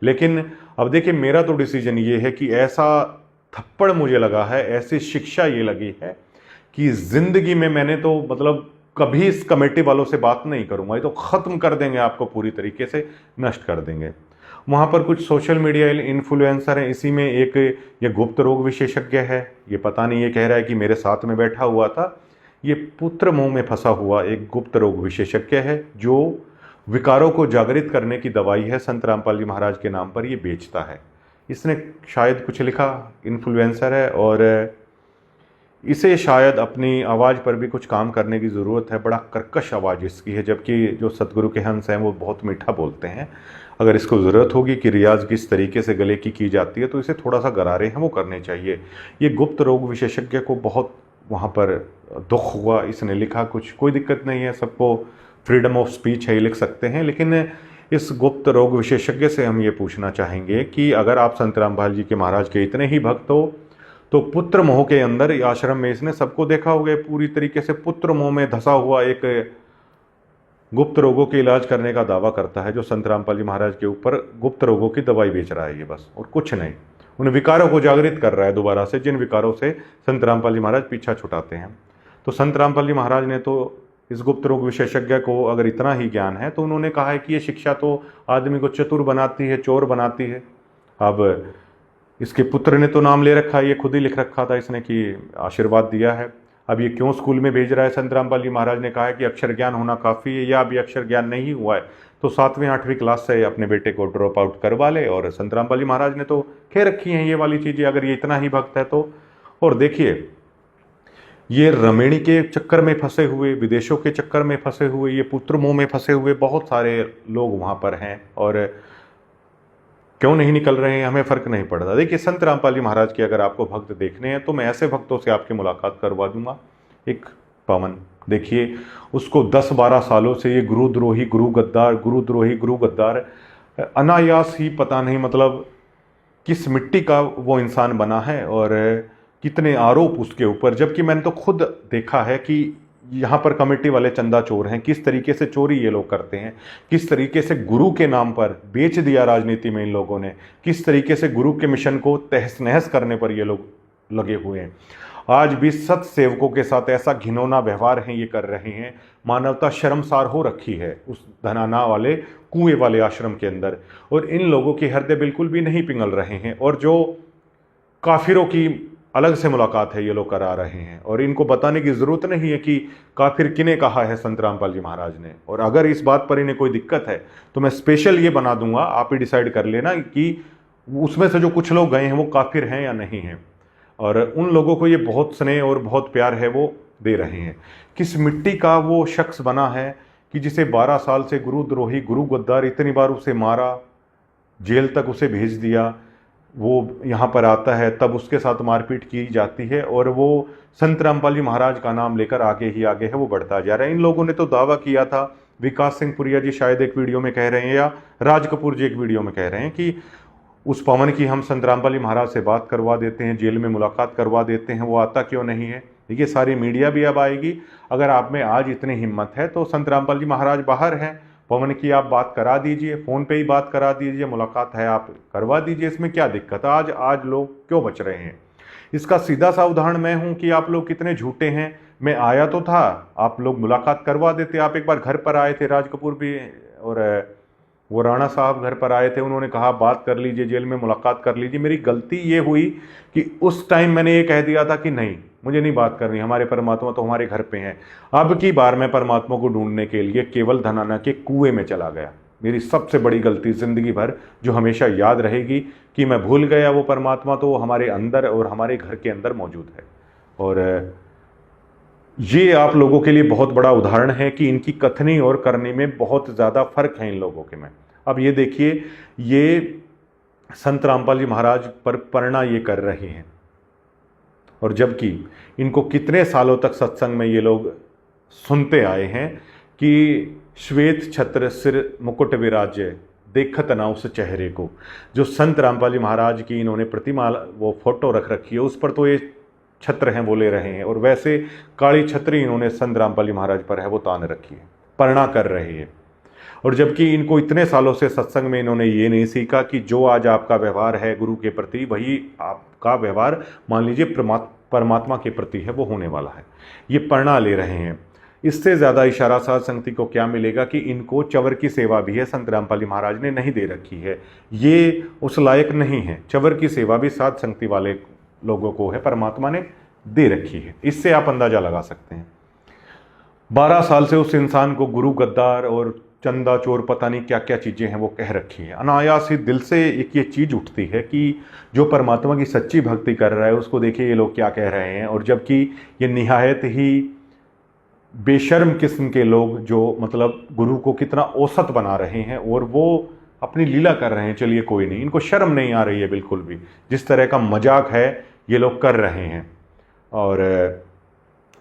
लेकिन अब देखिए, मेरा तो डिसीजन ये है कि ऐसा थप्पड़ मुझे लगा है, ऐसी शिक्षा ये लगी है कि ज़िंदगी में मैंने तो मतलब कभी इस कमेटी वालों से बात नहीं करूँगा, ये तो ख़त्म कर देंगे, आपको पूरी तरीके से नष्ट कर देंगे। वहाँ पर कुछ सोशल मीडिया इन्फ्लुएंसर हैं, इसी में एक ये गुप्त रोग विशेषज्ञ है, ये पता नहीं, ये कह रहा है कि मेरे साथ में बैठा हुआ था, ये पुत्र मोह में फंसा हुआ एक गुप्त रोग विशेषज्ञ है जो विकारों को जागृत करने की दवाई है संत रामपाल जी महाराज के नाम पर ये बेचता है। इसने शायद कुछ लिखा, इन्फ्लुएंसर है, और इसे शायद अपनी आवाज़ पर भी कुछ काम करने की ज़रूरत है। बड़ा कर्कश आवाज़ इसकी है, जबकि जो सतगुरु के हंस हैं वो बहुत मीठा बोलते हैं। अगर इसको ज़रूरत होगी कि रियाज किस तरीके से गले की जाती है तो इसे थोड़ा सा गरारे हैं वो करने चाहिए। ये गुप्त रोग विशेषज्ञ को बहुत वहाँ पर दुख हुआ, इसने लिखा कुछ, कोई दिक्कत नहीं है, सबको फ्रीडम ऑफ स्पीच है, ये लिख सकते हैं। लेकिन इस गुप्त रोग विशेषज्ञ से हम ये पूछना चाहेंगे कि अगर आप संत रामपाल जी के महाराज के इतने ही भक्त हो तो पुत्र मोह के अंदर आश्रम में इसने सबको देखा होगा, पूरी तरीके से पुत्र मोह में धंसा हुआ एक गुप्त रोगों के इलाज करने का दावा करता है, जो संत रामपाल जी महाराज के ऊपर गुप्त रोगों की दवाई बेच रहा है ये, बस और कुछ नहीं। उन विकारों को जागृत कर रहा है दोबारा से, जिन विकारों से संत रामपाल जी महाराज पीछा छुटाते हैं। तो संत रामपाल जी महाराज ने तो इस गुप्त रोग विशेषज्ञ को अगर इतना ही ज्ञान है तो उन्होंने कहा है कि ये शिक्षा तो आदमी को चतुर बनाती है, चोर बनाती है। अब इसके पुत्र ने तो नाम ले रखा है, ये खुद ही लिख रखा था इसने कि आशीर्वाद दिया है। अब ये क्यों स्कूल में भेज रहा है? संत रामपाल जी महाराज ने कहा है कि अक्षर ज्ञान होना काफ़ी है, या अभी अक्षर ज्ञान नहीं हुआ है तो 7वीं 8वीं क्लास से अपने बेटे को ड्रॉप आउट करवा ले। और संत रामपाल जी महाराज ने तो कह रखी हैं ये वाली चीज़ें, अगर ये इतना ही भक्त है तो। और देखिए, ये रमेणी के चक्कर में फंसे हुए, विदेशों के चक्कर में फंसे हुए, ये पुत्र मोह में फंसे हुए बहुत सारे लोग वहाँ पर हैं, और क्यों नहीं निकल रहे हैं हमें फ़र्क नहीं पड़ता। देखिए, संत रामपाल जी महाराज के अगर आपको भक्त देखने हैं तो मैं ऐसे भक्तों से आपकी मुलाकात करवा दूंगा। एक पवन, देखिए उसको 10-12 सालों से ये गुरुद्रोही, गुरु गद्दार, गुरुद्रोही, गुरु गद्दार, अनायास ही पता नहीं मतलब किस मिट्टी का वो इंसान बना है, और कितने आरोप उसके ऊपर। जबकि मैंने तो खुद देखा है कि यहाँ पर कमेटी वाले चंदा चोर हैं, किस तरीके से चोरी ये लोग करते हैं, किस तरीके से गुरु के नाम पर बेच दिया राजनीति में इन लोगों ने, किस तरीके से गुरु के मिशन को तहस नहस करने पर ये लोग लगे हुए हैं। आज भी सत सेवकों के साथ ऐसा घिनौना व्यवहार है ये कर रहे हैं। मानवता शर्मसार हो रखी है उस धनाना वाले कुएं वाले आश्रम के अंदर, और इन लोगों के हृदय बिल्कुल भी नहीं पिघल रहे हैं। और जो काफिरों की अलग से मुलाकात है ये लोग करा रहे हैं, और इनको बताने की ज़रूरत नहीं है कि काफिर किने कहा है संत रामपाल जी महाराज ने। और अगर इस बात पर इन्हें कोई दिक्कत है तो मैं स्पेशल ये बना दूंगा, आप ही डिसाइड कर लेना कि उसमें से जो कुछ लोग गए हैं वो काफिर हैं या नहीं हैं। और उन लोगों को ये बहुत स्नेह और बहुत प्यार है वो दे रहे हैं। किस मिट्टी का वो शख्स बना है कि जिसे 12 साल से गुरुद्रोही, गुरु गद्दार, इतनी बार उसे मारा, जेल तक उसे भेज दिया, वो यहाँ पर आता है तब उसके साथ मारपीट की जाती है, और वो संत रामपाल जी महाराज का नाम लेकर आगे ही आगे है वो बढ़ता जा रहा है। इन लोगों ने तो दावा किया था, विकास सिंह पुरिया जी शायद एक वीडियो में कह रहे हैं, या राज कपूर जी एक वीडियो में कह रहे हैं कि उस पवन की हम संत रामपाल जी महाराज से बात करवा देते हैं, जेल में मुलाकात करवा देते हैं, वो आता क्यों नहीं है। देखिए, सारी मीडिया भी अब आएगी। अगर आप में आज इतनी हिम्मत है तो संत रामपाल जी महाराज बाहर हैं, पवन की आप बात करा दीजिए, फ़ोन पे ही बात करा दीजिए, मुलाकात है आप करवा दीजिए, इसमें क्या दिक्कत है। आज लोग क्यों बच रहे हैं? इसका सीधा सा उदाहरण मैं हूं कि आप लोग कितने झूठे हैं। मैं आया तो था, आप लोग मुलाकात करवा देते। आप एक बार घर पर आए थे, राज कपूर भी और वो राणा साहब घर पर आए थे, उन्होंने कहा बात कर लीजिए, जेल में मुलाकात कर लीजिए। मेरी गलती ये हुई कि उस टाइम मैंने ये कह दिया था कि नहीं, मुझे नहीं बात करनी, हमारे परमात्मा तो हमारे घर पे हैं। अब की बार मैं परमात्मा को ढूंढने के लिए केवल धनाना के कुएं में चला गया। मेरी सबसे बड़ी गलती जिंदगी भर जो हमेशा याद रहेगी कि मैं भूल गया वो परमात्मा तो हमारे अंदर और हमारे घर के अंदर मौजूद है। और ये आप लोगों के लिए बहुत बड़ा उदाहरण है कि इनकी कथनी और करनी में बहुत ज़्यादा फर्क है इन लोगों के में। अब ये देखिए, ये संत रामपाल जी महाराज पर पढ़ना ये कर रहे हैं, और जबकि इनको कितने सालों तक सत्संग में ये लोग सुनते आए हैं कि श्वेत छत्र सिर मुकुट विराजे, देखत ना उस चेहरे को। जो संत रामपाल जी महाराज की इन्होंने प्रतिमा वो फोटो रख रखी है, उस पर तो ये छत्र हैं वो ले रहे हैं, और वैसे काली छतरी इन्होंने संत रामपाल जी महाराज पर है वो तान रखी है, पढ़ना कर रहे हैं। और जबकि इनको इतने सालों से सत्संग में इन्होंने ये नहीं सीखा कि जो आज आपका व्यवहार है गुरु के प्रति, वही आपका व्यवहार मान लीजिए परमात्मा के प्रति है वो होने वाला है। ये पढ़ना ले रहे हैं। इससे ज़्यादा इशारा साध संगति को क्या मिलेगा कि इनको चवर की सेवा भी है संत रामपाल जी महाराज ने नहीं दे रखी है, ये उस लायक नहीं है। चवर की सेवा भी साध संगति वाले लोगों को है, परमात्मा ने दे रखी है। इससे आप अंदाजा लगा सकते हैं। 12 साल से उस इंसान को गुरु गद्दार और चंदा चोर पता नहीं क्या क्या चीज़ें हैं वो कह रखी हैं। अनायास ही दिल से एक ये चीज़ उठती है कि जो परमात्मा की सच्ची भक्ति कर रहा है उसको देखिए ये लोग क्या कह रहे हैं। और जबकि ये निहायत ही बेशर्म किस्म के लोग जो मतलब गुरु को कितना औसत बना रहे हैं और वो अपनी लीला कर रहे हैं। चलिए कोई नहीं, इनको शर्म नहीं आ रही है बिल्कुल भी, जिस तरह का मजाक है ये लोग कर रहे हैं। और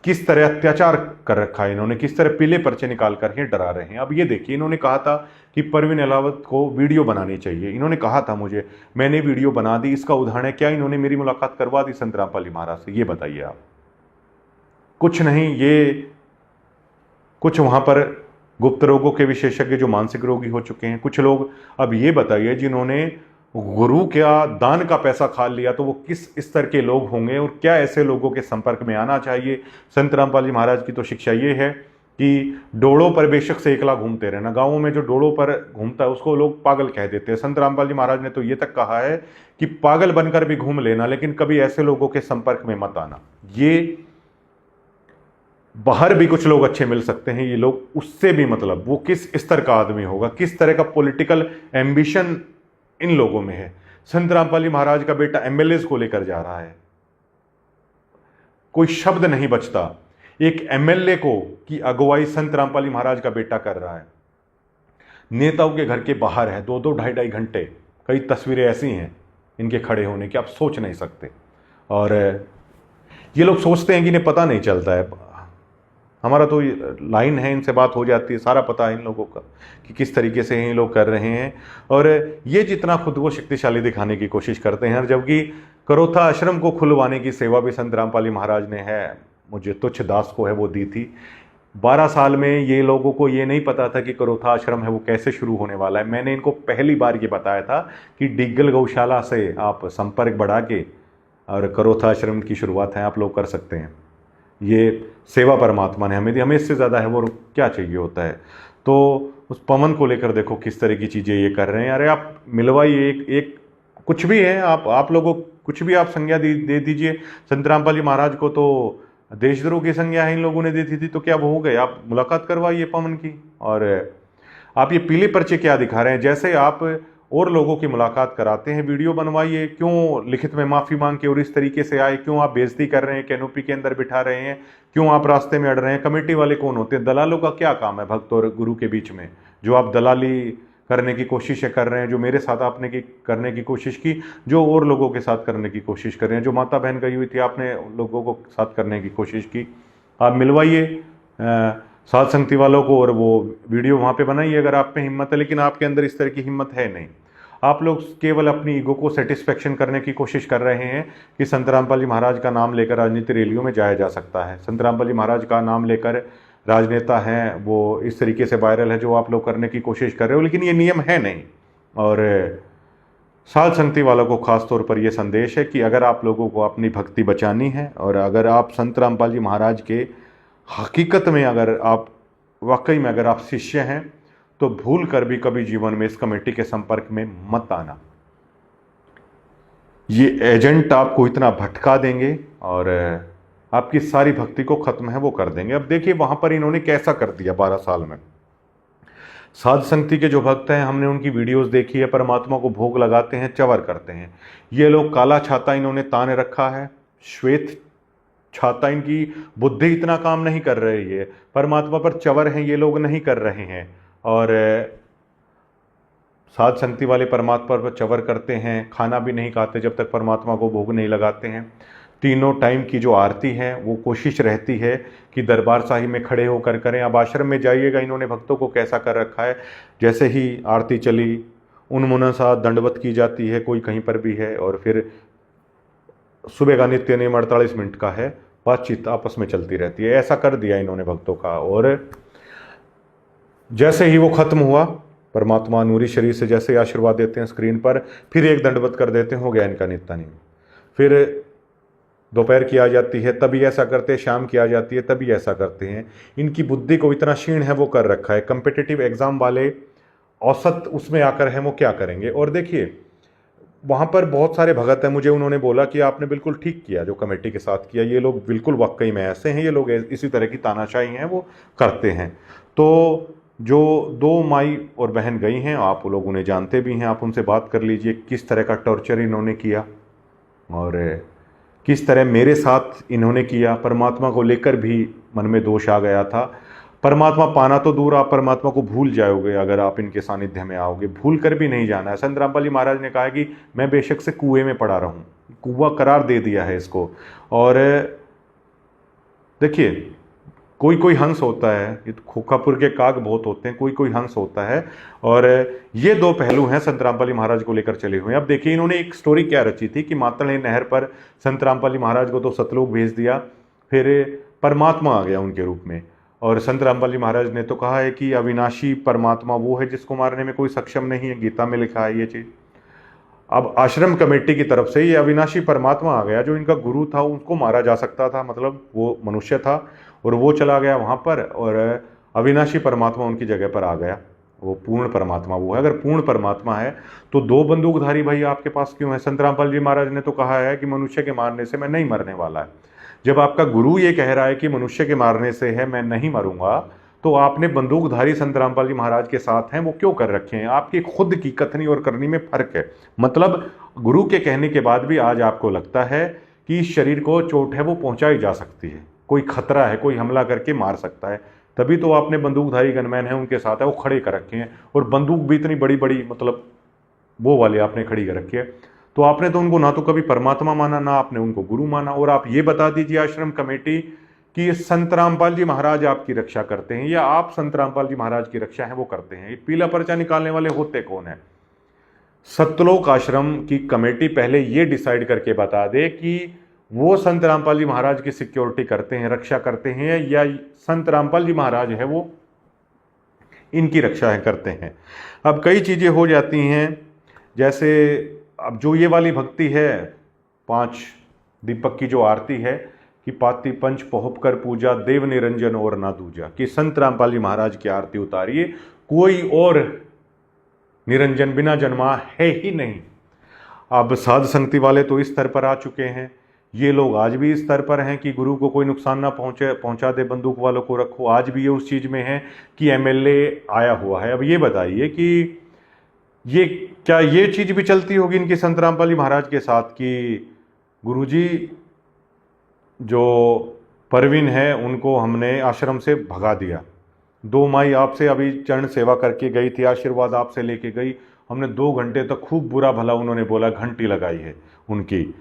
किस तरह अत्याचार कर रखा है इन्होंने, किस तरह पीले पर्चे निकाल कर ही डरा रहे हैं। अब ये देखिए, इन्होंने कहा था कि परवीन अलावत को वीडियो बनानी चाहिए, इन्होंने कहा था मुझे, मैंने वीडियो बना दी। इसका उदाहरण है क्या इन्होंने मेरी मुलाकात करवा दी संत रामपाल जी महाराज से? ये बताइए आप। कुछ नहीं, ये कुछ वहाँ पर गुप्त रोगों के विशेषज्ञ जो मानसिक रोगी हो चुके हैं, कुछ लोग। अब ये बताइए जिन्होंने गुरु का दान का पैसा खा लिया तो वो किस स्तर के लोग होंगे और क्या ऐसे लोगों के संपर्क में आना चाहिए। संत रामपाल जी महाराज की तो शिक्षा ये है कि डोड़ों पर बेशक से एकला घूमते रहना। गाँवों में जो डोड़ों पर घूमता है उसको लोग पागल कह देते हैं। संत रामपाल जी महाराज ने तो ये तक कहा है कि पागल बनकर भी घूम लेना, लेकिन कभी ऐसे लोगों के संपर्क में मत आना। ये बाहर भी कुछ लोग अच्छे मिल सकते हैं, ये लोग उससे भी मतलब वो किस स्तर का आदमी होगा, किस तरह का पॉलिटिकल एम्बिशन इन लोगों में है। संत रामपाल जी महाराज का बेटा एमएलए को लेकर जा रहा है, कोई शब्द नहीं बचता। एक एमएलए को की अगुवाई संत रामपाल जी महाराज का बेटा कर रहा है, नेताओं के घर के बाहर है, 2-2 ढाई-ढाई घंटे। कई तस्वीरें ऐसी हैं इनके खड़े होने की, आप सोच नहीं सकते। और ये लोग सोचते हैं कि इन्हें पता नहीं चलता है। हमारा तो लाइन है, इनसे बात हो जाती है, सारा पता है इन लोगों का कि किस तरीके से ये लोग कर रहे हैं। और ये जितना खुद को शक्तिशाली दिखाने की कोशिश करते हैं, जबकि करोथा आश्रम को खुलवाने की सेवा भी संत रामपाल जी महाराज ने है, मुझे तुच्छ दास को है वो दी थी। 12 साल में ये लोगों को ये नहीं पता था कि करोथा आश्रम है वो कैसे शुरू होने वाला है। मैंने इनको पहली बार ये बताया था कि डिग्गल गौशाला से आप संपर्क बढ़ा के और करोथा आश्रम की शुरुआत है आप लोग कर सकते हैं। ये सेवा परमात्मा ने हमें दी, हमें इससे ज़्यादा है वो क्या चाहिए होता है। तो उस पवन को लेकर देखो किस तरह की चीज़ें ये कर रहे हैं। अरे आप मिलवाइए एक कुछ भी है, आप लोगों कुछ भी आप संज्ञा दे दीजिए। संत रामपाल जी महाराज को तो देशद्रोह की संज्ञा है इन लोगों ने दी थी, तो क्या वो हो गए? आप मुलाकात करवाइए पवन की। और आप ये पीले पर्चे क्या दिखा रहे हैं? जैसे आप और लोगों की मुलाकात कराते हैं, वीडियो बनवाइए। क्यों लिखित में माफ़ी मांग के और इस तरीके से आए? क्यों आप बेइज्जती कर रहे हैं, कैनोपी के अंदर बिठा रहे हैं? क्यों आप रास्ते में अड़ रहे हैं? कमेटी वाले कौन होते हैं? दलालों का क्या काम है भक्त और गुरु के बीच में? जो आप दलाली करने की कोशिश कर रहे हैं, जो मेरे साथ आपने करने की कोशिश की, जो और लोगों के साथ करने की कोशिश कर रहे हैं, जो माता बहन गई हुई थी आपने लोगों को साथ करने की कोशिश की। आप मिलवाइए साध संगति वालों को और वो वीडियो वहाँ पे बनाइए अगर आप में हिम्मत है। लेकिन आपके अंदर इस तरह की हिम्मत है नहीं। आप लोग केवल अपनी ईगो को सेटिस्फेक्शन करने की कोशिश कर रहे हैं कि संत रामपाल जी महाराज का नाम लेकर राजनीति रैलियों में जाया जा सकता है। संत रामपाल जी महाराज का नाम लेकर राजनेता हैं वो इस तरीके से वायरल है जो आप लोग करने की कोशिश कर रहे हो, लेकिन ये नियम है नहीं। और साध संगति वालों को खास तौर पर यह संदेश है कि अगर आप लोगों को अपनी भक्ति बचानी है और अगर आप संत रामपाल जी महाराज के हकीकत में अगर आप वाकई में अगर आप शिष्य हैं, तो भूल कर भी कभी जीवन में इस कमेटी के संपर्क में मत आना। ये एजेंट आपको इतना भटका देंगे और आपकी सारी भक्ति को खत्म है वो कर देंगे। अब देखिए वहां पर इन्होंने कैसा कर दिया 12 साल में। साध संगति के जो भक्त हैं, हमने उनकी वीडियोस देखी है, परमात्मा को भोग लगाते हैं, चवर करते हैं। ये लोग काला छाता इन्होंने ताने रखा है, श्वेत छाता, इनकी बुद्धि इतना काम नहीं कर रही है। परमात्मा पर चवर हैं ये लोग नहीं कर रहे हैं। और साध संगति वाले परमात्मा पर चवर करते हैं, खाना भी नहीं खाते जब तक परमात्मा को भोग नहीं लगाते हैं। तीनों टाइम की जो आरती है वो कोशिश रहती है कि दरबार साहिब में खड़े होकर करें। अब आश्रम में जाइएगा इन्होंने भक्तों को कैसा कर रखा है, जैसे ही आरती चली उन्मुना सा दंडवत की जाती है, कोई कहीं पर भी है, और फिर सुबह का नित्य नियम 48 मिनट का है, बातचीत आपस में चलती रहती है। ऐसा कर दिया इन्होंने भक्तों का। और जैसे ही वो खत्म हुआ, परमात्मा नूरी शरीर से जैसे आशीर्वाद देते हैं स्क्रीन पर, फिर एक दंडवत कर देते हैं, हो गया इनका नित्य नियम। फिर दोपहर की आ जाती है तभी ऐसा करते हैं, शाम की आ जाती है तभी ऐसा करते हैं। इनकी बुद्धि को इतना क्षीण है वो कर रखा है। कम्पिटिटिव एग्जाम वाले औसत उसमें आकर हैं वो क्या करेंगे। और देखिए वहाँ पर बहुत सारे भगत हैं, मुझे उन्होंने बोला कि आपने बिल्कुल ठीक किया जो कमेटी के साथ किया, ये लोग बिल्कुल वाकई में ऐसे हैं, ये लोग इसी तरह की तानाशाही हैं वो करते हैं। तो जो 2 माई और बहन गई हैं, आप लोग उन्हें जानते भी हैं, आप उनसे बात कर लीजिए किस तरह का टॉर्चर इन्होंने किया और किस तरह मेरे साथ इन्होंने किया। परमात्मा को लेकर भी मन में दोष आ गया था। परमात्मा पाना तो दूर, आप परमात्मा को भूल जाओगे अगर आप इनके सानिध्य में आओगे, भूल कर भी नहीं जाना है। संत रामपाल जी महाराज ने कहा है कि मैं बेशक से कुएं में पड़ा रहूं, कुआं करार दे दिया है इसको। और देखिए कोई कोई हंस होता है, ये तो खोखापुर के काग बहुत होते हैं, कोई कोई हंस होता है। और ये 2 पहलू हैं संत रामपाल जी महाराज को लेकर चले हुए हैं। अब देखिए इन्होंने एक स्टोरी क्या रची थी कि मातड़ी नहर पर संत रामपाल जी महाराज को तो सतलोक भेज दिया, फिर परमात्मा आ गया उनके रूप में। और संत रामपाल जी महाराज ने तो कहा है कि अविनाशी परमात्मा वो है जिसको मारने में कोई सक्षम नहीं है, गीता में लिखा है ये चीज़। अब आश्रम कमेटी की तरफ से ये अविनाशी परमात्मा आ गया, जो इनका गुरु था उसको मारा जा सकता था, मतलब वो मनुष्य था और वो चला गया वहाँ पर, और अविनाशी परमात्मा उनकी जगह पर आ गया। वो पूर्ण परमात्मा वो है। अगर पूर्ण परमात्मा है तो दो बंदूकधारी भाई आपके पास क्यों है? संत रामपाल जी महाराज ने तो कहा है कि मनुष्य के मारने से मैं नहीं मरने वाला है। जब आपका गुरु ये कह रहा है कि मनुष्य के मारने से है मैं नहीं मरूंगा, तो आपने बंदूकधारी संत रामपाल जी महाराज के साथ हैं वो क्यों कर रखे हैं? आपकी खुद की कथनी और करनी में फर्क है। मतलब गुरु के कहने के बाद भी आज आपको लगता है कि शरीर को चोट है वो पहुंचाई जा सकती है, कोई खतरा है, कोई हमला करके मार सकता है, तभी तो आपने बंदूकधारी गनमैन है उनके साथ है वो खड़े कर रखे हैं, और बंदूक भी इतनी बड़ी बड़ी मतलब वो वाले आपने खड़ी कर रखी है। तो आपने तो उनको ना तो कभी परमात्मा माना, ना आपने उनको गुरु माना। और आप ये बता दीजिए आश्रम कमेटी कि संत रामपाल जी महाराज आपकी रक्षा करते हैं या आप संत रामपाल जी महाराज की रक्षा है वो करते हैं? ये पीला पर्चा निकालने वाले होते कौन है? सतलोक आश्रम की कमेटी पहले ये डिसाइड करके बता दे कि वो संत रामपाल जी महाराज की सिक्योरिटी करते हैं, रक्षा करते हैं, या संत रामपाल जी महाराज है वो इनकी रक्षा है करते हैं। अब कई चीज़ें हो जाती हैं, जैसे अब जो ये वाली भक्ति है 5 दीपक की जो आरती है कि पाती पंच पहुप कर पूजा देव निरंजन और ना दूजा, कि संत रामपाल जी महाराज की आरती उतारिए, कोई और निरंजन बिना जन्मा है ही नहीं। अब साध संगति वाले तो इस स्तर पर आ चुके हैं, ये लोग आज भी इस स्तर पर हैं कि गुरु को कोई नुकसान ना पहुंचा दे, बंदूक वालों को रखो। आज भी ये उस चीज़ में है कि एमएलए आया हुआ है। अब ये बताइए कि ये क्या ये चीज़ भी चलती होगी इनकी संत रामपाल जी महाराज के साथ कि गुरुजी जो परवीन है उनको हमने आश्रम से भगा दिया, 2 माई आपसे अभी चरण सेवा करके गई थी, आशीर्वाद आपसे लेके गई, हमने 2 घंटे तक खूब बुरा भला उन्होंने बोला, घंटी लगाई है उनकी,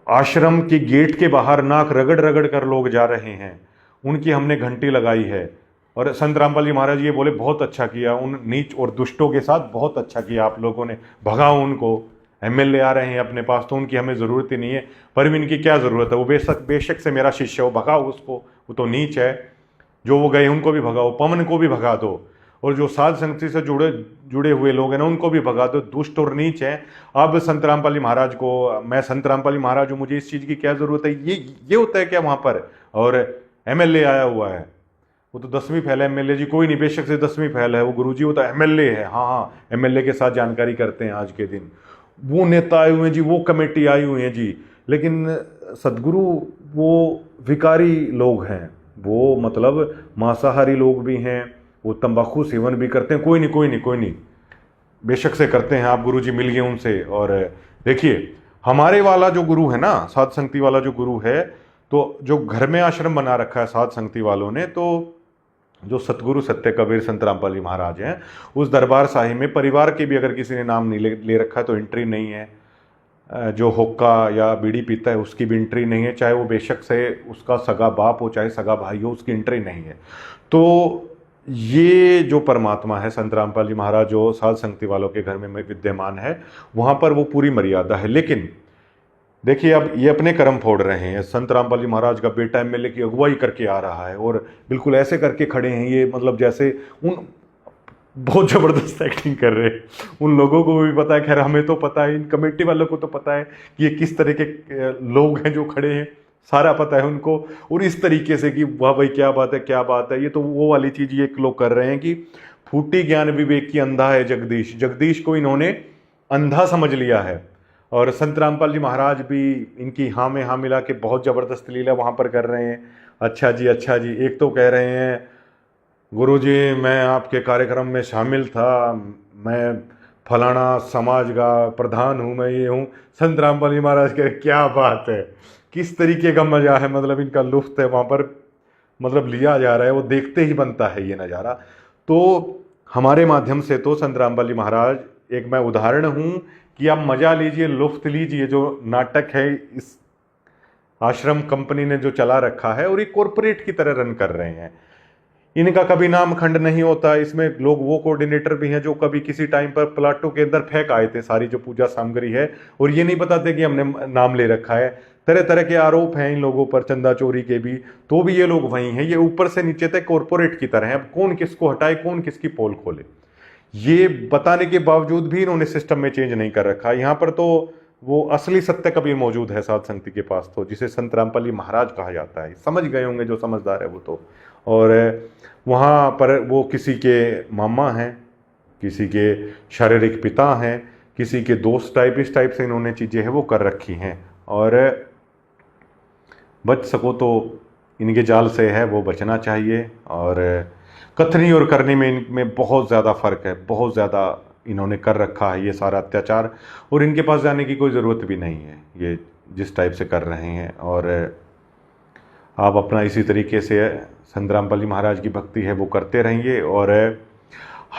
आश्रम की गेट के बाहर नाक रगड़ रगड़ कर लोग जा रहे हैं, उनकी हमने घंटी लगाई है। और संत रामपाल जी महाराज ये बोले बहुत अच्छा किया, उन नीच और दुष्टों के साथ बहुत अच्छा किया आप लोगों ने, भगाओ उनको, एमएलए आ रहे हैं अपने पास तो उनकी हमें ज़रूरत ही नहीं है, परवीन की क्या ज़रूरत है, वो बेशक से मेरा शिष्य हो, भगाओ उसको, वो तो नीच है, जो वो गए उनको भी भगाओ, पवन को भी भगा दो, और जो साध संगति से जुड़े हुए लोग हैं ना उनको भी भगा दो, दुष्ट और नीच है। अब संत रामपाल जी महाराज को, मैं संत रामपाल जी महाराज हूँ, मुझे इस चीज़ की क्या ज़रूरत है? ये होता है क्या वहाँ पर? और एमएलए आया हुआ है, वो तो 10वीं फैल है एमएलए जी, कोई नहीं, बेशक से 10वीं फैल है वो गुरुजी, वो तो एमएलए है। हाँ हाँ, एमएलए के साथ जानकारी करते हैं आज के दिन, वो नेता आए हुए हैं जी, वो कमेटी आई हुई है जी, लेकिन सदगुरु वो विकारी लोग हैं, वो मतलब मांसाहारी लोग भी हैं, वो तंबाकू सेवन भी करते हैं। कोई नहीं, बेशक से करते हैं, आप गुरुजी मिल गए उनसे। और देखिए हमारे वाला जो गुरु है ना, साध संगति वाला जो गुरु है, तो जो घर में आश्रम बना रखा है साध संगति वालों ने, तो जो सतगुरु सत्य कबीर संत रामपाल जी महाराज हैं, उस दरबार साहिब में परिवार के भी अगर किसी ने नाम नहीं ले रखा है तो एंट्री नहीं है। जो हुक्का या बीड़ी पीता है उसकी भी एंट्री नहीं है, चाहे वो बेशक से उसका सगा बाप हो चाहे सगा भाई हो, उसकी एंट्री नहीं है। तो ये जो परमात्मा है संत रामपाल जी महाराज जो साध संगति वालों के घर में विद्यमान है, वहाँ पर वो पूरी मर्यादा है। लेकिन देखिए अब ये अपने कर्म फोड़ रहे हैं, संत रामपाल जी महाराज का बेटा एमएलए की अगुवाई करके आ रहा है और बिल्कुल ऐसे करके खड़े हैं, ये मतलब जैसे उन बहुत ज़बरदस्त एक्टिंग कर रहे हैं। उन लोगों को भी पता है, खैर हमें तो पता है, इन कमेटी वालों को तो पता है कि ये किस तरह के लोग हैं जो खड़े हैं, सारा पता है उनको। और इस तरीके से कि वाह भाई क्या बात है, ये तो वो वाली चीज़ ये लोग कर रहे हैं कि फूटी ज्ञान विवेक की अंधा है जगदीश को इन्होंने अंधा समझ लिया है। और संत रामपाल जी महाराज भी इनकी हाँ में हाँ मिला के बहुत ज़बरदस्त लीला वहाँ पर कर रहे हैं। अच्छा जी। एक तो कह रहे हैं गुरुजी मैं आपके कार्यक्रम में शामिल था, मैं फलाना समाज का प्रधान हूँ, मैं ये हूँ। संत रामपाल जी महाराज कह क्या बात है, किस तरीके का मजा है, मतलब इनका लुत्फ है वहाँ पर, मतलब लिया जा रहा है, वो देखते ही बनता है ये नज़ारा। तो हमारे माध्यम से तो संत रामपाल जी महाराज एक मैं उदाहरण हूँ कि आप मजा लीजिए, लुत्फ लीजिए। जो नाटक है इस आश्रम कंपनी ने जो चला रखा है और ये कॉरपोरेट की तरह रन कर रहे हैं, इनका कभी नाम खंड नहीं होता। इसमें लोग वो कोऑर्डिनेटर भी हैं जो कभी किसी टाइम पर प्लाटो के अंदर फेंक आए थे सारी जो पूजा सामग्री है, और ये नहीं बताते कि हमने नाम ले रखा है। तरह तरह के आरोप हैं इन लोगों पर, चंदा चोरी के भी, तो भी ये लोग वहीं हैं। ये ऊपर से नीचे तक कॉरपोरेट की तरह है। अब कौन किसको हटाए, कौन किसकी पोल खोले, ये बताने के बावजूद भी इन्होंने सिस्टम में चेंज नहीं कर रखा। यहाँ पर तो वो असली सत्य कबीर मौजूद है साध संगति के पास, तो जिसे संत रामपाल महाराज कहा जाता है। समझ गए होंगे जो समझदार है वो तो। और वहाँ पर वो किसी के मामा हैं, किसी के शारीरिक पिता हैं, किसी के दोस्त टाइप, इस टाइप से इन्होंने चीज़ें हैं वो कर रखी हैं। और बच सको तो इनके जाल से है वो बचना चाहिए। और कथनी और करनी में इनमें बहुत ज़्यादा फ़र्क है, बहुत ज़्यादा इन्होंने कर रखा है ये सारा अत्याचार, और इनके पास जाने की कोई ज़रूरत भी नहीं है ये जिस टाइप से कर रहे हैं। और आप अपना इसी तरीके से संत रामपाल महाराज की भक्ति है वो करते रहिए। और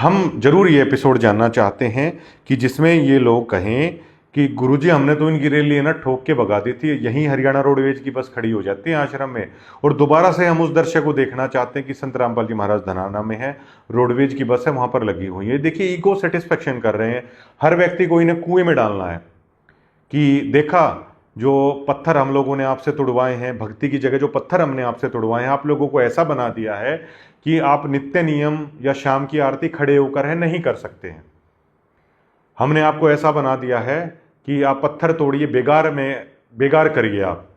हम जरूर ये एपिसोड जानना चाहते हैं कि जिसमें ये लोग कहें कि गुरुजी हमने तो इनकी रैली ना ठोक के भगा दी थी, यहीं हरियाणा रोडवेज की बस खड़ी हो जाती है आश्रम में, और दोबारा से हम उस दृश्य को देखना चाहते हैं कि संत रामपाल जी महाराज धनाना में है, रोडवेज की बस है वहां पर लगी हुई है। देखिए ईगो सेटिस्फेक्शन कर रहे हैं, हर व्यक्ति को इन्हें कुएं में डालना है कि देखा जो पत्थर हम लोगों ने आपसे तुड़वाए हैं, भक्ति की जगह जो पत्थर हमने आपसे तुड़वाए हैं, आप लोगों को ऐसा बना दिया है कि आप नित्य नियम या शाम की आरती खड़े होकर है नहीं कर सकते हैं। हमने आपको ऐसा बना दिया है कि आप पत्थर तोड़िए, बेगार करिए, आप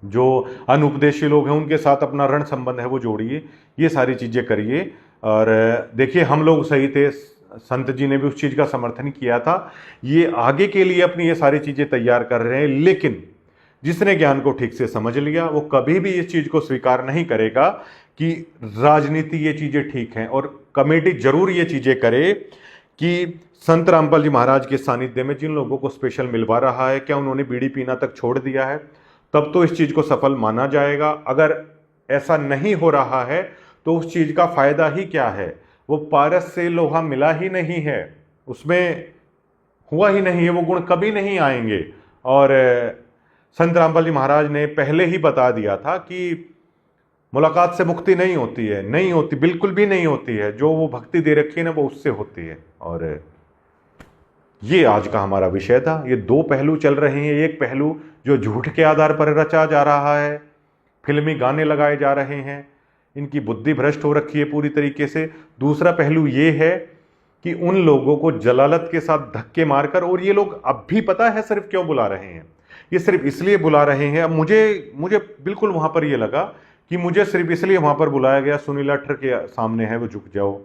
जो अनुपदेशी लोग हैं उनके साथ अपना ऋण संबंध है वो जोड़िए, ये सारी चीज़ें करिए। और देखिए हम लोग सही थे, संत जी ने भी उस चीज़ का समर्थन किया था, ये आगे के लिए अपनी ये सारी चीज़ें तैयार कर रहे हैं। लेकिन जिसने ज्ञान को ठीक से समझ लिया वो कभी भी इस चीज़ को स्वीकार नहीं करेगा कि राजनीति ये चीज़ें ठीक हैं। और कमेटी जरूर ये चीज़ें करे कि संत रामपाल जी महाराज के सानिध्य में जिन लोगों को स्पेशल मिलवा रहा है, क्या उन्होंने बीड़ी पीना तक छोड़ दिया है, तब तो इस चीज़ को सफल माना जाएगा। अगर ऐसा नहीं हो रहा है तो उस चीज़ का फायदा ही क्या है, वो पारस से लोहा मिला ही नहीं है, उसमें हुआ ही नहीं है, वो गुण कभी नहीं आएंगे। और संत रामपाल जी महाराज ने पहले ही बता दिया था कि मुलाकात से मुक्ति नहीं होती है, नहीं होती, बिल्कुल भी नहीं होती है, जो वो भक्ति दे रखी है ना वो उससे होती है। और ये आज का हमारा विषय था। ये दो पहलू चल रहे हैं, एक पहलू जो झूठ के आधार पर रचा जा रहा है, फिल्मी गाने लगाए जा रहे हैं, इनकी बुद्धि भ्रष्ट हो रखी है पूरी तरीके से। दूसरा पहलू ये है कि उन लोगों को जलालत के साथ धक्के मारकर, और ये लोग अब भी पता है सिर्फ क्यों बुला रहे हैं, ये सिर्फ इसलिए बुला रहे हैं। अब मुझे बिल्कुल वहां पर ये लगा कि मुझे सिर्फ इसलिए वहां पर बुलाया गया, सुनील अट्टर के सामने है वो झुक जाओ,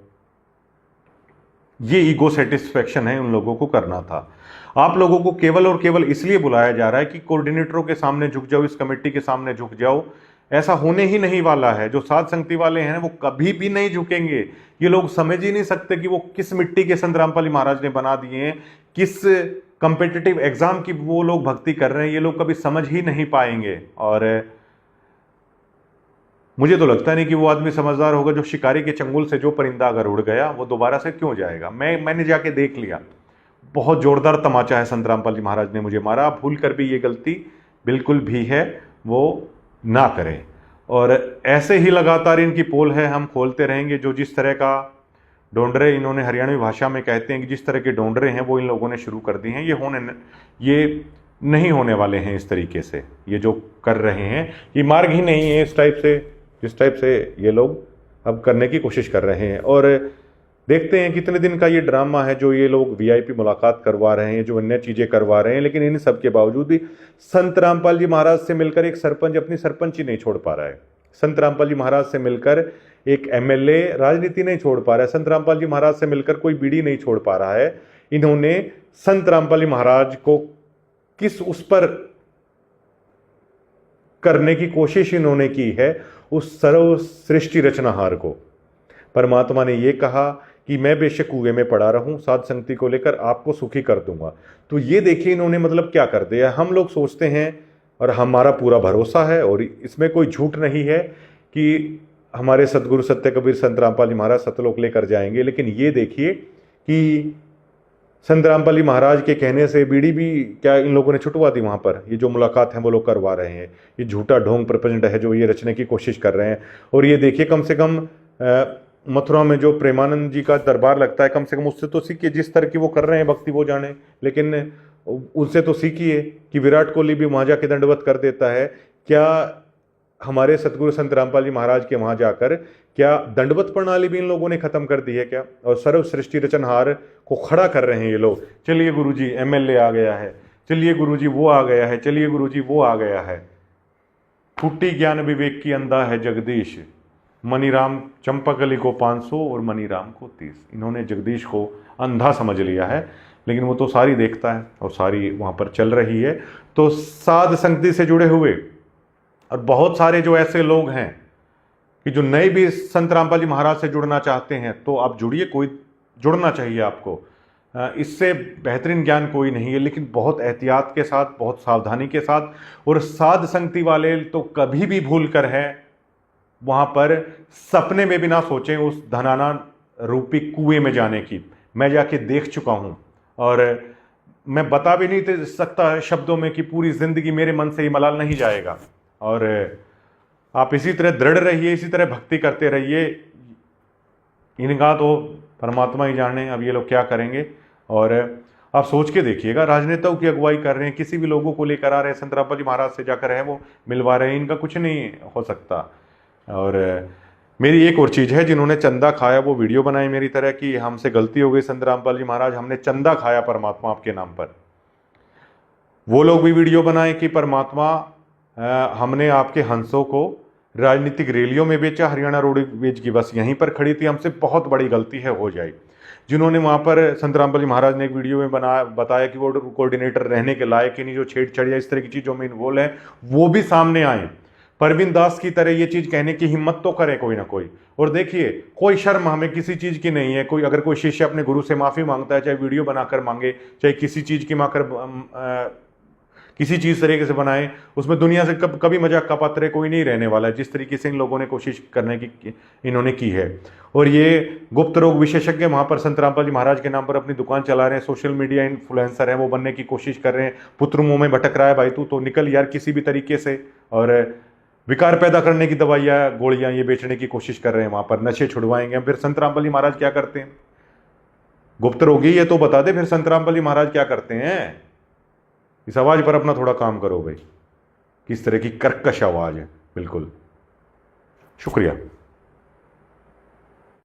ये ईगो सेटिस्फेक्शन है उन लोगों को करना था। आप लोगों को केवल और केवल इसलिए बुलाया जा रहा है कि कोऑर्डिनेटरों के सामने झुक जाओ, इस कमेटी के सामने झुक जाओ। ऐसा होने ही नहीं वाला है। जो साध संगति वाले हैं वो कभी भी नहीं झुकेंगे। ये लोग समझ ही नहीं सकते कि वो किस मिट्टी के संत रामपाल महाराज ने बना दिए हैं, किस कंपेटिटिव एग्जाम की वो लोग भक्ति कर रहे हैं, ये लोग कभी समझ ही नहीं पाएंगे। और मुझे तो लगता नहीं कि वो आदमी समझदार होगा जो शिकारी के चंगुल से जो परिंदा अगर उड़ गया वो दोबारा से क्यों जाएगा। मैंने जाके देख लिया, बहुत जोरदार तमाचा है संत रामपाल जी महाराज ने मुझे मारा। भूल कर भी ये गलती बिल्कुल भी है वो ना करें। और ऐसे ही लगातार इनकी पोल है, हम खोलते रहेंगे। जो जिस तरह का डोंडरे इन्होंने हरियाणवी भाषा में कहते हैं कि जिस तरह के डोंडरे हैं वो इन लोगों ने शुरू कर दी हैं, ये नहीं होने वाले हैं इस तरीके से। ये जो कर रहे हैं ये मार्ग ही नहीं है इस टाइप से, जिस टाइप से ये लोग अब करने की कोशिश कर रहे हैं। और देखते हैं कितने दिन का ये ड्रामा है जो ये लोग वीआईपी मुलाकात करवा रहे हैं, जो अन्य चीज़ें करवा रहे हैं। लेकिन इन सब के बावजूद भी संत रामपाल जी महाराज से मिलकर एक सरपंच अपनी सरपंची नहीं छोड़ पा रहा है। संत रामपाल जी महाराज से मिलकर एक एमएलए राजनीति नहीं छोड़ पा रहा है। संत रामपाल जी महाराज से मिलकर कोई बीड़ी नहीं छोड़ पा रहा है। इन्होंने संत रामपाल जी महाराज को किस उस पर करने की कोशिश इन्होंने की है, उस सर्व सृष्टि रचनाहार को। परमात्मा ने यह कहा कि मैं बेशक कुएं में पड़ा रहूं, साध संगति को लेकर आपको सुखी कर दूंगा। तो ये देखिए इन्होंने मतलब क्या कर दिया। हम लोग सोचते हैं और हमारा पूरा भरोसा है और इसमें कोई झूठ नहीं है कि हमारे सतगुरु सत्य कबीर संत रामपाल जी महाराज सतलोक लेकर जाएंगे। लेकिन ये देखिए कि संत रामपाल जी महाराज के कहने से बीड़ी भी क्या इन लोगों ने छुटवा दी वहाँ पर। ये जो मुलाकात है वो लोग करवा रहे हैं। ये झूठा ढोंग प्रपंच है जो ये रचने की कोशिश कर रहे हैं। और ये देखिए कम से कम मथुरा में जो प्रेमानंद जी का दरबार लगता है, कम से कम उससे तो सीखिए। जिस तरह की वो कर रहे हैं भक्ति वो जाने, लेकिन उनसे तो सीखिए कि विराट कोहली भी वहाँ जाके दंडवत कर देता है। क्या हमारे सतगुरु संत रामपाल जी महाराज के वहाँ जाकर क्या दंडवत प्रणाली भी इन लोगों ने खत्म कर दी है क्या? और सर्व सृष्टि रचनहार को खड़ा कर रहे हैं ये लोग। चलिए गुरुजी एमएलए आ गया है, चलिए गुरुजी वो आ गया है, चलिए गुरुजी वो आ गया है। फूटी ज्ञान विवेक की अंधा है जगदीश, मनीराम चंपाकली को 500 और मनीराम को 30। इन्होंने जगदीश को अंधा समझ लिया है, लेकिन वो तो सारी देखता है और सारी वहाँ पर चल रही है। तो साध संगति से जुड़े हुए और बहुत सारे जो ऐसे लोग हैं कि जो नए भी संत रामपाल जी महाराज से जुड़ना चाहते हैं, तो आप जुड़िए, कोई जुड़ना चाहिए आपको। इससे बेहतरीन ज्ञान कोई नहीं है, लेकिन बहुत एहतियात के साथ, बहुत सावधानी के साथ। और साध संगति वाले तो कभी भी भूल कर है वहाँ पर सपने में भी ना सोचें उस धनाना रूपी कुएं में जाने की। मैं जाके देख चुका हूँ और मैं बता भी नहीं सकता शब्दों में कि पूरी जिंदगी मेरे मन से ही मलाल नहीं जाएगा। और आप इसी तरह दृढ़ रहिए, इसी तरह भक्ति करते रहिए। इनका तो परमात्मा ही जाने अब ये लोग क्या करेंगे। और आप सोच के देखिएगा, राजनेताओं की अगुवाई कर रहे हैं, किसी भी लोगों को लेकर आ रहे हैं, संत रामपाल जी महाराज से जाकर है वो मिलवा रहे हैं, इनका कुछ नहीं हो सकता। और मेरी एक और चीज़ है, जिन्होंने चंदा खाया वो वीडियो बनाई मेरी तरह की, हमसे गलती हो गई संत रामपाल जी महाराज, हमने चंदा खाया परमात्मा आपके नाम पर। वो लोग भी वीडियो बनाए कि परमात्मा हमने आपके हंसों को राजनीतिक रैलियों में बेचा, हरियाणा रोडवेज की बस यहीं पर खड़ी थी, हमसे बहुत बड़ी गलती है, हो जाए। जिन्होंने वहाँ पर संत रामपाल जी महाराज ने एक वीडियो में बताया कि वो कोऑर्डिनेटर रहने के लायक ही नहीं, जो छेड़छाड़ या इस तरह की चीज़ों में इन्वॉल्व है वो भी सामने आए। परवीन दास की तरह ये चीज़ कहने की हिम्मत तो करे कोई ना कोई। और देखिए, कोई शर्म हमें किसी चीज़ की नहीं है। कोई अगर कोई शिष्य अपने गुरु से माफ़ी मांगता है, चाहे वीडियो बनाकर मांगे, चाहे किसी चीज़ की किसी चीज़ तरीके से बनाए, उसमें दुनिया से कभी मजाक का पात्र कोई नहीं रहने वाला है, जिस तरीके से इन लोगों ने कोशिश करने की इन्होंने की है। और ये गुप्त रोग विशेषज्ञ वहाँ पर संत रामपाल जी महाराज के नाम पर अपनी दुकान चला रहे हैं, सोशल मीडिया इन्फ्लुएंसर है, वो बनने की कोशिश कर रहे हैं। पुत्र मुँह में भटक रहा है, भाई तू तो निकल यार किसी भी तरीके से। और विकार पैदा करने की दवाइयाँ गोलियाँ ये बेचने की कोशिश कर रहे हैं, वहाँ पर नशे छुड़वाएंगे। फिर संत रामपाल जी महाराज क्या करते हैं? गुप्त रोगी ये तो बता दे, फिर संत रामपाल जी महाराज क्या करते हैं? इस आवाज़ पर अपना थोड़ा काम करो भाई, किस तरह की कर्कश आवाज़ है। बिल्कुल, शुक्रिया।